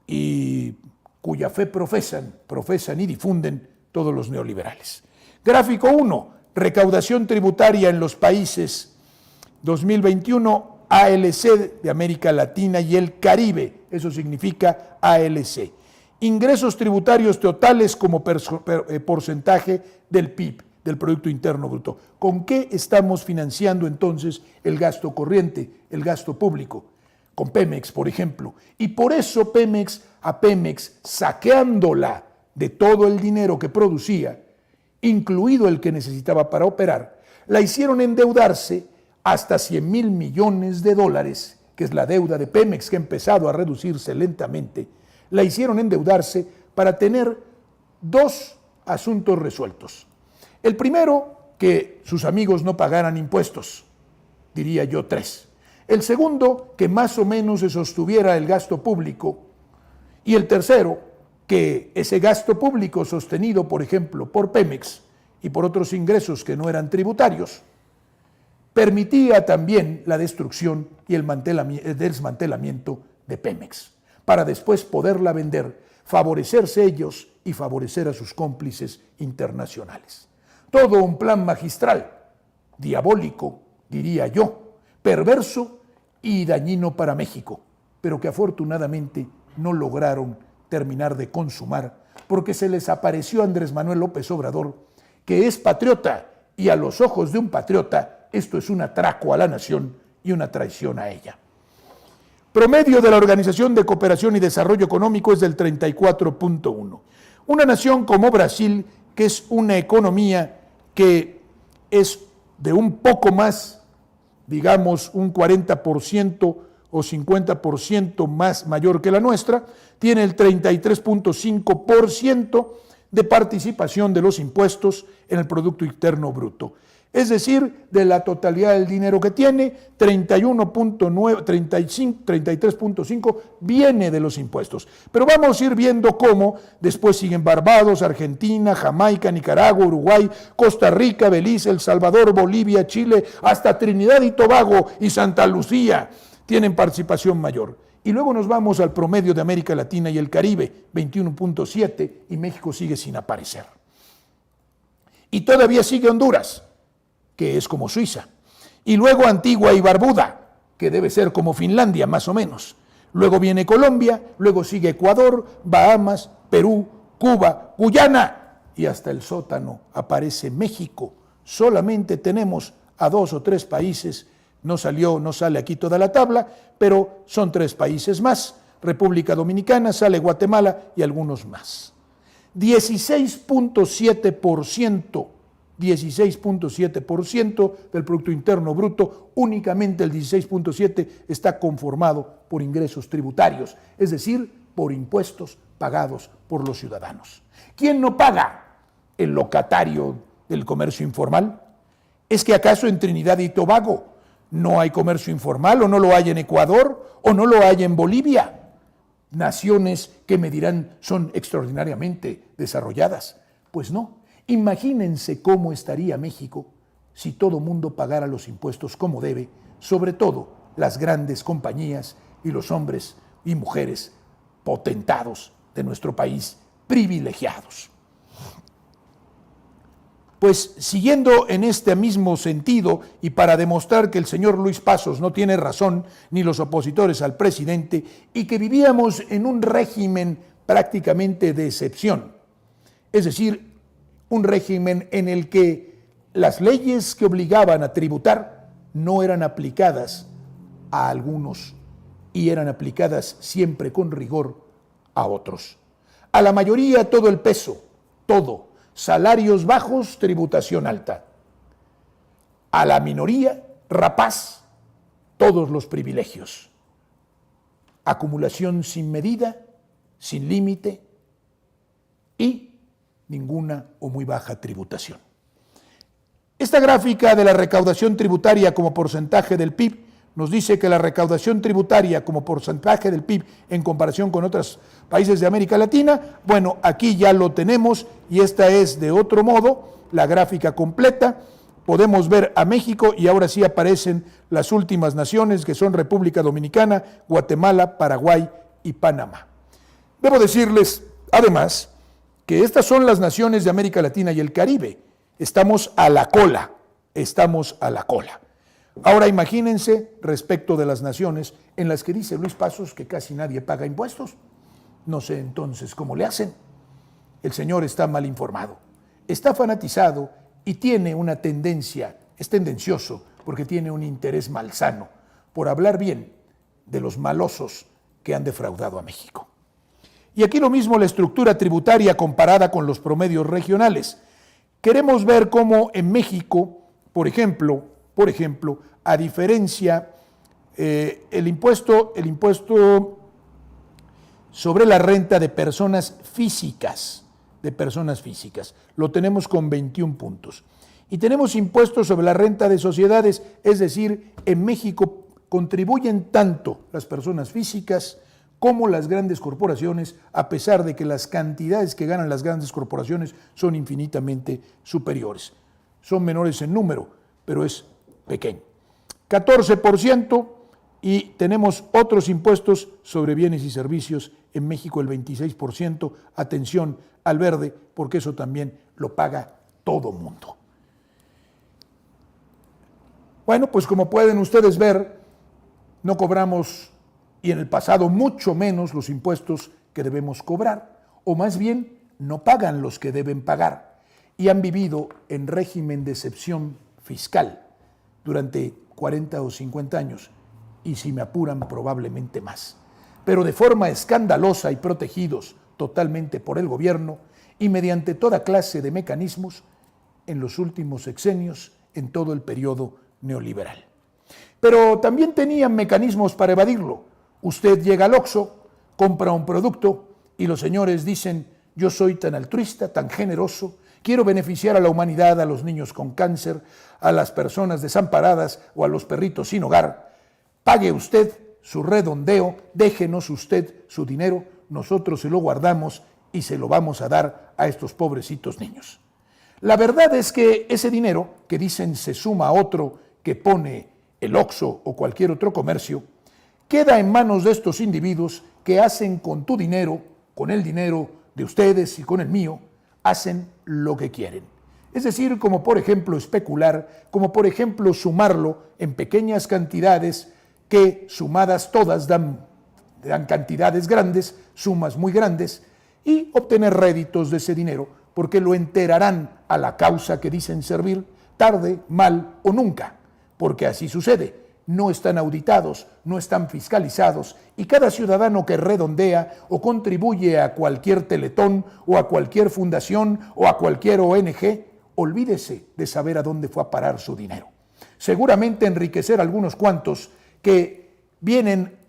y cuya fe profesan y difunden todos los neoliberales. Gráfico 1, recaudación tributaria en los países 2021, ALC de América Latina y el Caribe, eso significa ALC. Ingresos tributarios totales como porcentaje del PIB, del Producto Interno Bruto. ¿Con qué estamos financiando entonces el gasto corriente, el gasto público? Con Pemex, por ejemplo. Y por eso a Pemex, saqueándola de todo el dinero que producía, incluido el que necesitaba para operar, la hicieron endeudarse hasta 100,000 millones de dólares, que es la deuda de Pemex, que ha empezado a reducirse lentamente. La hicieron endeudarse para tener dos asuntos resueltos. El primero, que sus amigos no pagaran impuestos, diría yo 3. El segundo, que más o menos se sostuviera el gasto público. Y el tercero, que ese gasto público sostenido, por ejemplo, por Pemex y por otros ingresos que no eran tributarios, permitía también la destrucción y el desmantelamiento de Pemex, para después poderla vender, favorecerse ellos y favorecer a sus cómplices internacionales. Todo un plan magistral, diabólico, diría yo, perverso y dañino para México, pero que afortunadamente no lograron terminar de consumar, porque se les apareció a Andrés Manuel López Obrador, que es patriota, y a los ojos de un patriota esto es un atraco a la nación y una traición a ella. Promedio de la Organización de Cooperación y Desarrollo Económico es del 34.1. Una nación como Brasil, que es una economía que es de un poco más, digamos, un 40% o 50% más mayor que la nuestra, tiene el 33.5% de participación de los impuestos en el Producto Interno Bruto. Es decir, de la totalidad del dinero que tiene, 33.5 viene de los impuestos. Pero vamos a ir viendo cómo después siguen Barbados, Argentina, Jamaica, Nicaragua, Uruguay, Costa Rica, Belice, El Salvador, Bolivia, Chile, hasta Trinidad y Tobago y Santa Lucía tienen participación mayor. Y luego nos vamos al promedio de América Latina y el Caribe, 21.7, y México sigue sin aparecer. Y todavía sigue Honduras, que es como Suiza. Y luego Antigua y Barbuda, que debe ser como Finlandia, más o menos. Luego viene Colombia, luego sigue Ecuador, Bahamas, Perú, Cuba, Guyana, y hasta el sótano aparece México. Solamente tenemos a 2 o 3 países, no sale aquí toda la tabla, pero son 3 países más. República Dominicana, sale Guatemala y algunos más. 16.7% del Producto Interno Bruto, únicamente el 16.7% está conformado por ingresos tributarios, es decir, por impuestos pagados por los ciudadanos. ¿Quién no paga? El locatario del comercio informal. ¿Es que acaso en Trinidad y Tobago No hay comercio informal, o no lo hay en Ecuador, o no lo hay en Bolivia. Naciones que me dirán son extraordinariamente desarrolladas. Pues no. Imagínense cómo estaría México si todo mundo pagara los impuestos como debe, sobre todo las grandes compañías y los hombres y mujeres potentados de nuestro país, privilegiados. Pues siguiendo en este mismo sentido y para demostrar que el señor Luis Passos no tiene razón, ni los opositores al presidente, y que vivíamos en un régimen prácticamente de excepción, es decir, un régimen en el que las leyes que obligaban a tributar no eran aplicadas a algunos y eran aplicadas siempre con rigor a otros. A la mayoría todo el peso, todo. Salarios bajos, tributación alta. A la minoría, rapaz, todos los privilegios. Acumulación sin medida, sin límite y ninguna o muy baja tributación. Esta gráfica de la recaudación tributaria como porcentaje del PIB nos dice que la recaudación tributaria como porcentaje del PIB en comparación con otros países de América Latina, bueno, aquí ya lo tenemos y esta es de otro modo la gráfica completa. Podemos ver a México y ahora sí aparecen las últimas naciones que son República Dominicana, Guatemala, Paraguay y Panamá. Debo decirles, además, que estas son las naciones de América Latina y el Caribe. Estamos a la cola, estamos a la cola. Ahora imagínense respecto de las naciones en las que dice Luis Passos que casi nadie paga impuestos. No sé entonces cómo le hacen. El señor está mal informado, está fanatizado y tiene una tendencia, es tendencioso porque tiene un interés malsano por hablar bien de los malosos que han defraudado a México. Y aquí lo mismo la estructura tributaria comparada con los promedios regionales. Queremos ver cómo en México, por ejemplo, a diferencia, el impuesto sobre la renta de personas físicas, lo tenemos con 21 puntos. Y tenemos impuestos sobre la renta de sociedades, es decir, en México contribuyen tanto las personas físicas como las grandes corporaciones, a pesar de que las cantidades que ganan las grandes corporaciones son infinitamente superiores. Son menores en número, pero es pequeño. 14%, y tenemos otros impuestos sobre bienes y servicios, en México el 26%, atención al verde, porque eso también lo paga todo mundo. Bueno, pues como pueden ustedes ver, no cobramos, y en el pasado mucho menos, los impuestos que debemos cobrar, o más bien no pagan los que deben pagar, y han vivido en régimen de excepción fiscal durante 40 o 50 años, y si me apuran probablemente más, pero de forma escandalosa y protegidos totalmente por el gobierno y mediante toda clase de mecanismos en los últimos sexenios en todo el periodo neoliberal. Pero también tenían mecanismos para evadirlo. Usted llega al Oxxo, compra un producto y los señores dicen: yo soy tan altruista, tan generoso, quiero beneficiar a la humanidad, a los niños con cáncer, a las personas desamparadas o a los perritos sin hogar. Pague usted su redondeo, déjenos usted su dinero, nosotros se lo guardamos y se lo vamos a dar a estos pobrecitos niños. La verdad es que ese dinero, que dicen se suma a otro que pone el Oxxo o cualquier otro comercio, queda en manos de estos individuos que hacen con tu dinero, con el dinero de ustedes y con el mío, hacen lo que quieren. Es decir, como por ejemplo especular, como por ejemplo sumarlo en pequeñas cantidades que sumadas todas dan cantidades grandes, sumas muy grandes, y obtener réditos de ese dinero, porque lo enterarán a la causa que dicen servir, tarde, mal o nunca, porque así sucede. No están auditados, no están fiscalizados, y cada ciudadano que redondea o contribuye a cualquier teletón o a cualquier fundación o a cualquier ONG, olvídese de saber a dónde fue a parar su dinero. Seguramente enriquecer a algunos cuantos que vienen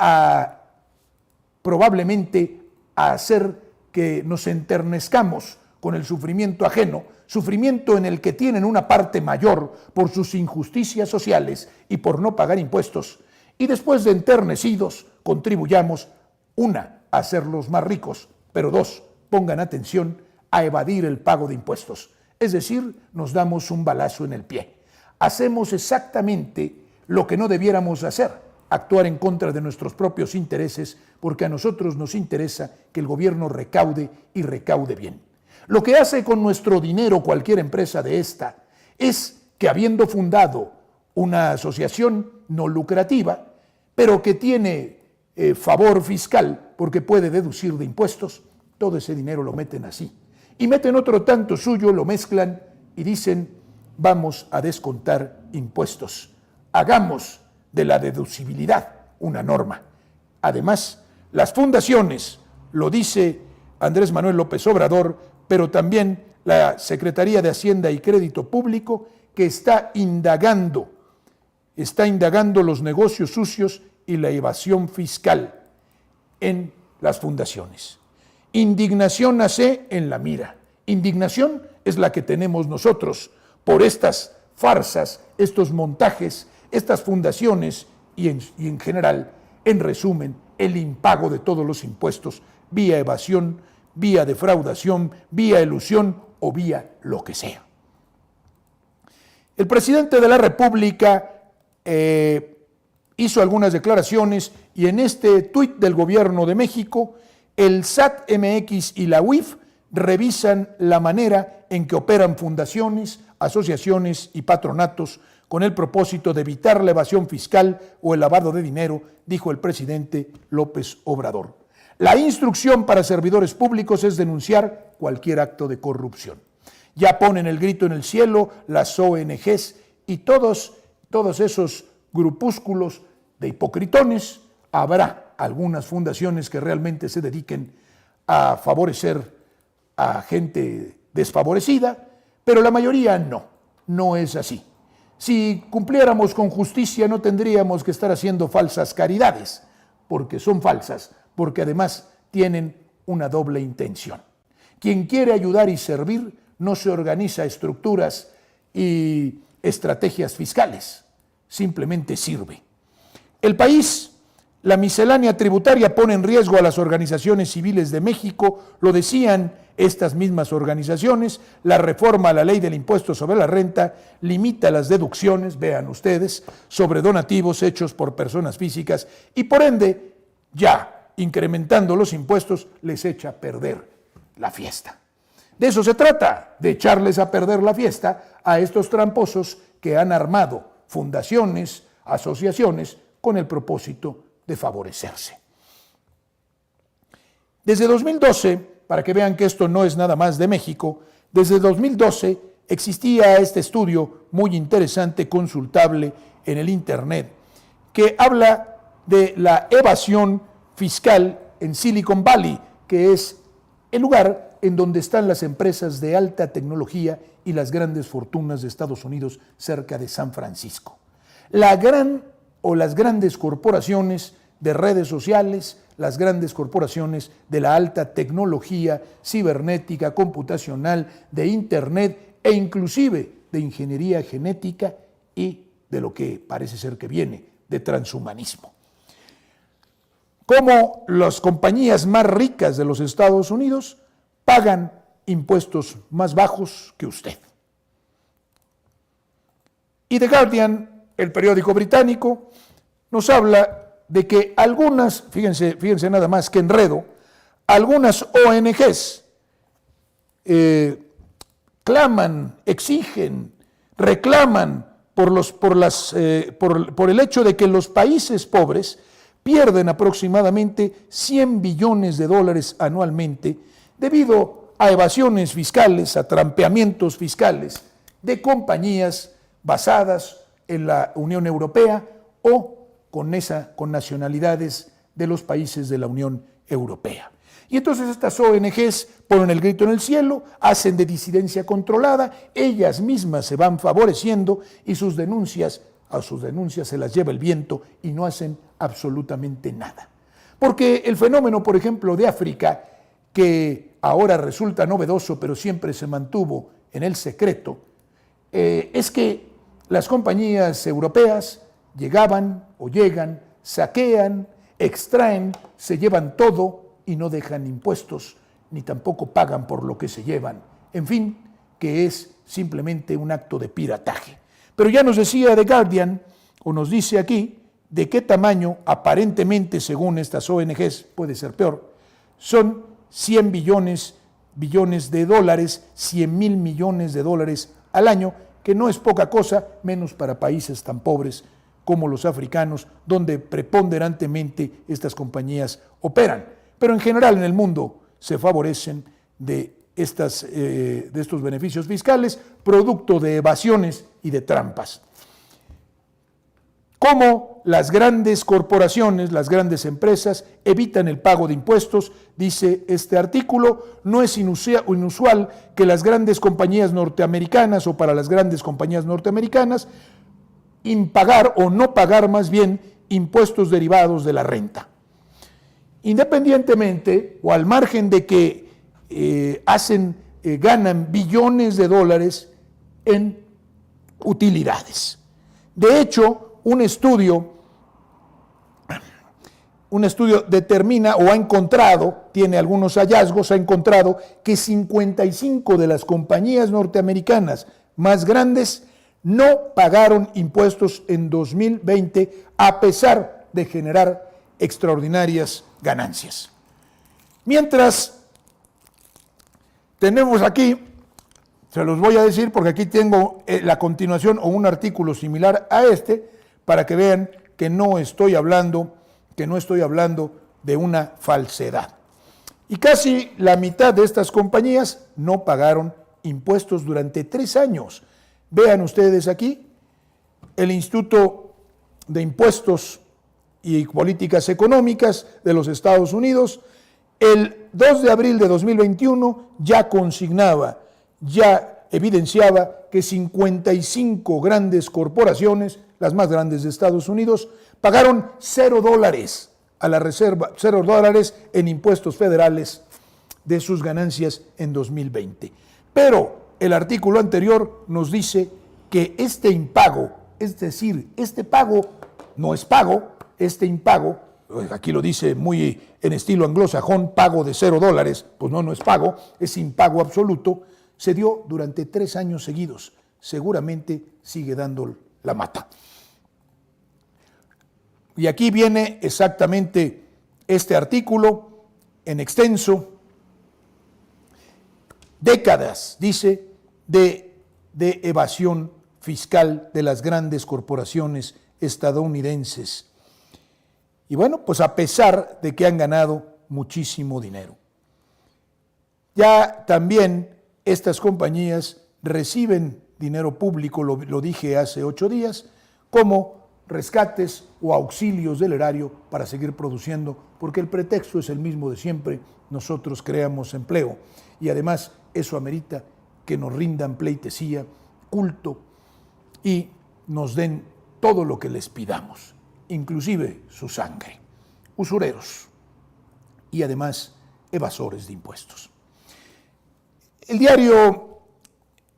probablemente a hacer que nos enternezcamos con el sufrimiento ajeno, sufrimiento en el que tienen una parte mayor por sus injusticias sociales y por no pagar impuestos, y después de enternecidos contribuyamos, una, a hacerlos más ricos, pero dos, pongan atención, a evadir el pago de impuestos. Es decir, nos damos un balazo en el pie. Hacemos exactamente lo que no debiéramos hacer, actuar en contra de nuestros propios intereses, porque a nosotros nos interesa que el gobierno recaude y recaude bien. Lo que hace con nuestro dinero cualquier empresa de esta es que, habiendo fundado una asociación no lucrativa, pero que tiene favor fiscal porque puede deducir de impuestos, todo ese dinero lo meten así. Y meten otro tanto suyo, lo mezclan y dicen, vamos a descontar impuestos. Hagamos de la deducibilidad una norma. Además, las fundaciones, lo dice Andrés Manuel López Obrador, pero también la Secretaría de Hacienda y Crédito Público, que está indagando los negocios sucios y la evasión fiscal en las fundaciones. Indignación nace en la mira. Indignación es la que tenemos nosotros por estas farsas, estos montajes, estas fundaciones y en general, en resumen, el impago de todos los impuestos vía evasión, vía defraudación, vía elusión o vía lo que sea. El presidente de la República hizo algunas declaraciones y en este tuit del gobierno de México, el SAT MX y la UIF revisan la manera en que operan fundaciones, asociaciones y patronatos con el propósito de evitar la evasión fiscal o el lavado de dinero, dijo el presidente López Obrador. La instrucción para servidores públicos es denunciar cualquier acto de corrupción. Ya ponen el grito en el cielo las ONGs y todos esos grupúsculos de hipocritones. Habrá algunas fundaciones que realmente se dediquen a favorecer a gente desfavorecida, pero la mayoría no es así. Si cumpliéramos con justicia no tendríamos que estar haciendo falsas caridades, porque son falsas, porque además tienen una doble intención. Quien quiere ayudar y servir no se organiza estructuras y estrategias fiscales, simplemente sirve. El país, la miscelánea tributaria pone en riesgo a las organizaciones civiles de México, lo decían estas mismas organizaciones. La reforma a la ley del impuesto sobre la renta limita las deducciones, vean ustedes, sobre donativos hechos por personas físicas y por ende, ya incrementando los impuestos, les echa a perder la fiesta. De eso se trata, de echarles a perder la fiesta a estos tramposos que han armado fundaciones, asociaciones, con el propósito de favorecerse. Desde 2012, para que vean que esto no es nada más de México, desde 2012 existía este estudio muy interesante, consultable en el Internet, que habla de la evasión fiscal en Silicon Valley, que es el lugar en donde están las empresas de alta tecnología y las grandes fortunas de Estados Unidos cerca de San Francisco. Las grandes corporaciones de redes sociales, las grandes corporaciones de la alta tecnología cibernética, computacional, de Internet e inclusive de ingeniería genética y de lo que parece ser que viene, de transhumanismo. Como las compañías más ricas de los Estados Unidos pagan impuestos más bajos que usted. Y The Guardian, el periódico británico, nos habla de que algunas, fíjense nada más que enredo, algunas ONGs claman, exigen, reclaman por el hecho de que los países pobres pierden aproximadamente $100 billones anualmente debido a evasiones fiscales, a trampeamientos fiscales de compañías basadas en la Unión Europea o con nacionalidades de los países de la Unión Europea. Y entonces estas ONGs ponen el grito en el cielo, hacen de disidencia controlada, ellas mismas se van favoreciendo y a sus denuncias se las lleva el viento y no hacen absolutamente nada. Porque el fenómeno, por ejemplo, de África, que ahora resulta novedoso, pero siempre se mantuvo en el secreto, es que las compañías europeas llegaban o llegan, saquean, extraen, se llevan todo y no dejan impuestos, ni tampoco pagan por lo que se llevan. En fin, que es simplemente un acto de pirataje. Pero ya nos decía The Guardian, o nos dice aquí, de qué tamaño, aparentemente, según estas ONGs, puede ser peor, son 100 billones de dólares, 100,000 millones de dólares al año, que no es poca cosa, menos para países tan pobres como los africanos, donde preponderantemente estas compañías operan. Pero en general en el mundo se favorecen de estos beneficios fiscales, producto de evasiones y de trampas. Cómo las grandes corporaciones, las grandes empresas evitan el pago de impuestos, dice este artículo. No es inusual que las grandes compañías norteamericanas o para las grandes compañías norteamericanas impagar o no pagar más bien impuestos derivados de la renta. Independientemente o al margen de que ganan billones de dólares en utilidades. De hecho, un estudio determina o ha encontrado, tiene algunos hallazgos, ha encontrado que 55 de las compañías norteamericanas más grandes no pagaron impuestos en 2020 a pesar de generar extraordinarias ganancias. Mientras tenemos aquí, se los voy a decir porque aquí tengo la continuación o un artículo similar a este, para que vean que no estoy hablando de una falsedad. Y casi la mitad de estas compañías no pagaron impuestos durante 3 años. Vean ustedes aquí, el Instituto de Impuestos y Políticas Económicas de los Estados Unidos, el 2 de abril de 2021 ya evidenciaba que 55 grandes corporaciones, las más grandes de Estados Unidos, pagaron $0 a la reserva, $0 en impuestos federales de sus ganancias en 2020. Pero el artículo anterior nos dice que este impago, es decir, este pago no es pago, este impago, aquí lo dice muy en estilo anglosajón, pago de $0, pues no es pago, es impago absoluto, se dio durante 3 años seguidos. Seguramente sigue dando la mata. Y aquí viene exactamente este artículo en extenso. Décadas, dice, de evasión fiscal de las grandes corporaciones estadounidenses. Y bueno, pues a pesar de que han ganado muchísimo dinero. Ya también estas compañías reciben dinero público, lo dije hace 8 días, como rescates o auxilios del erario para seguir produciendo, porque el pretexto es el mismo de siempre: nosotros creamos empleo, y además eso amerita que nos rindan pleitesía, culto, y nos den todo lo que les pidamos, inclusive su sangre. Usureros y además evasores de impuestos. El diario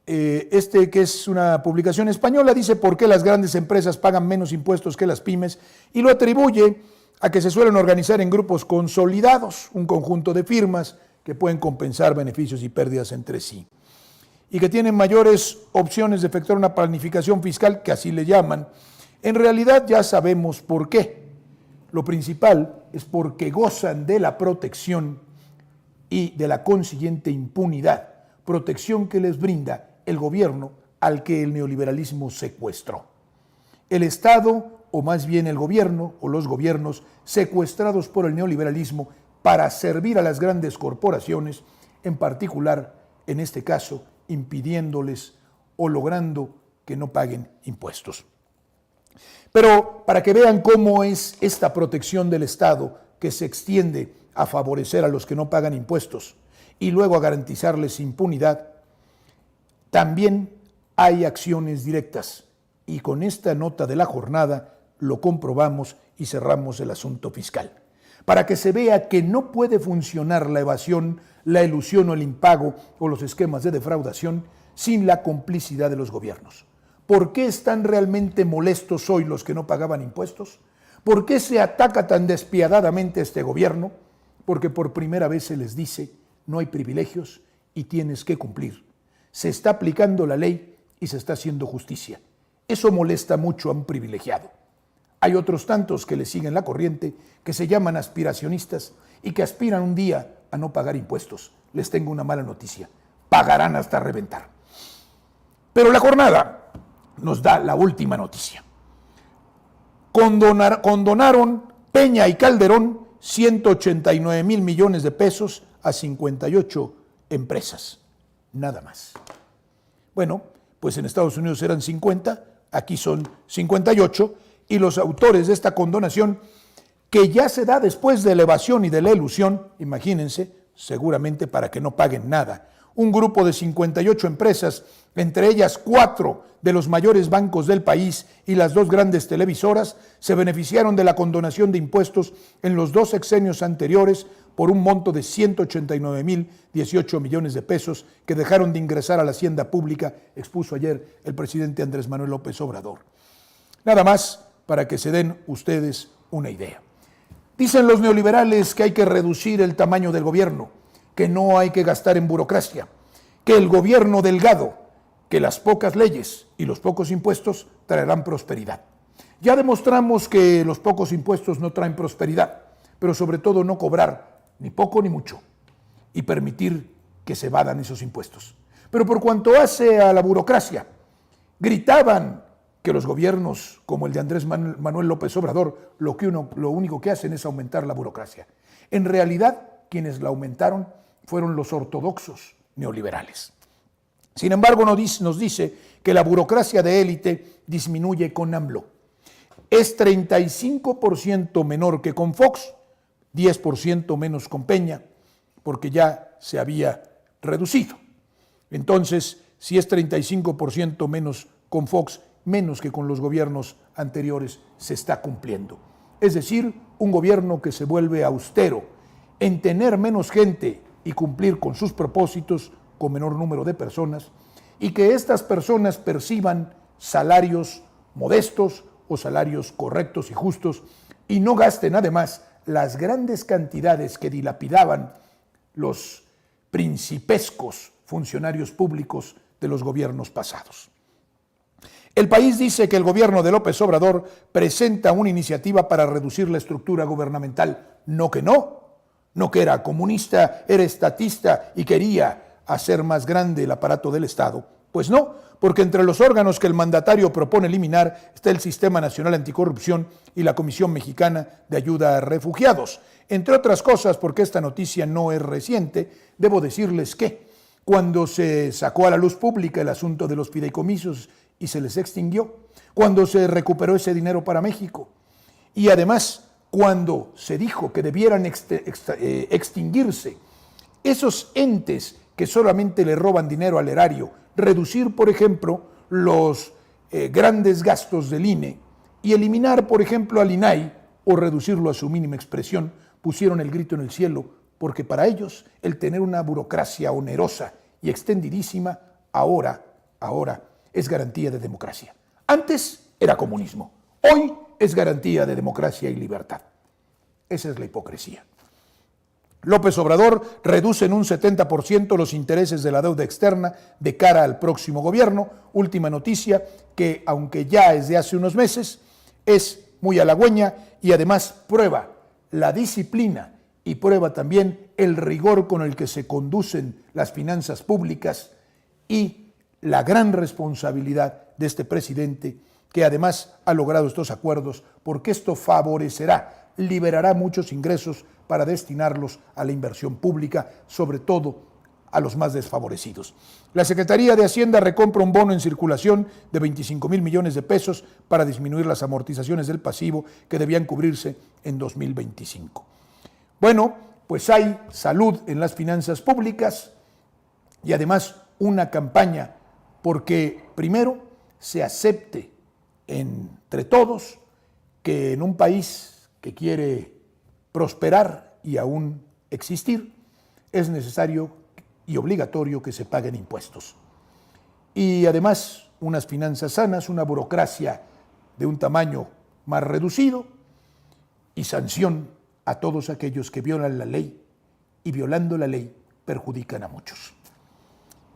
que es una publicación española, dice por qué las grandes empresas pagan menos impuestos que las pymes, y lo atribuye a que se suelen organizar en grupos consolidados, un conjunto de firmas que pueden compensar beneficios y pérdidas entre sí, y que tienen mayores opciones de efectuar una planificación fiscal, que así le llaman. En realidad ya sabemos por qué. Lo principal es porque gozan de la protección y de la consiguiente impunidad, protección que les brinda el gobierno al que el neoliberalismo secuestró. El Estado, o más bien el gobierno o los gobiernos secuestrados por el neoliberalismo para servir a las grandes corporaciones, en particular, en este caso, impidiéndoles o logrando que no paguen impuestos. Pero para que vean cómo es esta protección del Estado que se extiende a favorecer a los que no pagan impuestos y luego a garantizarles impunidad, también hay acciones directas, y con esta nota de la jornada lo comprobamos y cerramos el asunto fiscal. para que se vea que no puede funcionar la evasión, la elusión o el impago o los esquemas de defraudación sin la complicidad de los gobiernos. ¿Por qué están realmente molestos hoy los que no pagaban impuestos? ¿Por qué se ataca tan despiadadamente a este gobierno? Porque por primera vez se les dice, no hay privilegios y tienes que cumplir. Se está aplicando la ley y se está haciendo justicia. Eso molesta mucho a un privilegiado. Hay otros tantos que le siguen la corriente, que se llaman aspiracionistas y que aspiran un día a no pagar impuestos. Les tengo una mala noticia, pagarán hasta reventar. Pero la jornada nos da la última noticia. Condonaron Peña y Calderón 189 mil millones de pesos a 58 empresas, nada más. Bueno, pues en Estados Unidos eran 50, aquí son 58, y los autores de esta condonación, que ya se da después de la evasión y de la elusión, imagínense, seguramente para que no paguen nada. Un grupo de 58 empresas, entre ellas 4 de los mayores bancos del país y las 2 grandes televisoras, se beneficiaron de la condonación de impuestos en los 2 sexenios anteriores por un monto de 189.018 millones de pesos que dejaron de ingresar a la hacienda pública, expuso ayer el presidente Andrés Manuel López Obrador. Nada más para que se den ustedes una idea. Dicen los neoliberales que hay que reducir el tamaño del gobierno, que no hay que gastar en burocracia, que el gobierno delgado, que las pocas leyes y los pocos impuestos traerán prosperidad. Ya demostramos que los pocos impuestos no traen prosperidad, pero sobre todo no cobrar ni poco ni mucho y permitir que se evadan esos impuestos. Pero por cuanto hace a la burocracia, gritaban que los gobiernos como el de Andrés Manuel López Obrador lo único que hacen es aumentar la burocracia. En realidad, quienes la aumentaron fueron los ortodoxos neoliberales. Sin embargo, nos dice que la burocracia de élite disminuye con AMLO. Es 35% menor que con Fox, 10% menos con Peña, porque ya se había reducido. Entonces, si es 35% menos con Fox, menos que con los gobiernos anteriores, se está cumpliendo. Es decir, un gobierno que se vuelve austero en tener menos gente y cumplir con sus propósitos con menor número de personas, y que estas personas perciban salarios modestos o salarios correctos y justos, y no gasten además las grandes cantidades que dilapidaban los principescos funcionarios públicos de los gobiernos pasados. El País dice que el gobierno de López Obrador presenta una iniciativa para reducir la estructura gubernamental. No que era comunista, era estatista y quería hacer más grande el aparato del Estado. Pues no, porque entre los órganos que el mandatario propone eliminar está el Sistema Nacional Anticorrupción y la Comisión Mexicana de Ayuda a Refugiados. Entre otras cosas, porque esta noticia no es reciente, debo decirles que cuando se sacó a la luz pública el asunto de los fideicomisos y se les extinguió, cuando se recuperó ese dinero para México, y además cuando se dijo que debieran extinguirse esos entes que solamente le roban dinero al erario, reducir, por ejemplo, los grandes gastos del INE y eliminar, por ejemplo, al INAI o reducirlo a su mínima expresión, pusieron el grito en el cielo, porque para ellos el tener una burocracia onerosa y extendidísima ahora es garantía de democracia. Antes era comunismo, hoy es garantía de democracia y libertad. Esa es la hipocresía. López Obrador reduce en un 70% los intereses de la deuda externa de cara al próximo gobierno. Última noticia que, aunque ya es de hace unos meses, es muy halagüeña y además prueba la disciplina y prueba también el rigor con el que se conducen las finanzas públicas y la gran responsabilidad de este presidente, que además ha logrado estos acuerdos, porque esto favorecerá, liberará muchos ingresos para destinarlos a la inversión pública, sobre todo a los más desfavorecidos. La Secretaría de Hacienda recompra un bono en circulación de 25,000 millones de pesos para disminuir las amortizaciones del pasivo que debían cubrirse en 2025. Bueno, pues hay salud en las finanzas públicas y además una campaña porque primero se acepte entre todos que en un país que quiere prosperar y aún existir, es necesario y obligatorio que se paguen impuestos. Y además, unas finanzas sanas, una burocracia de un tamaño más reducido y sanción a todos aquellos que violan la ley y violando la ley perjudican a muchos.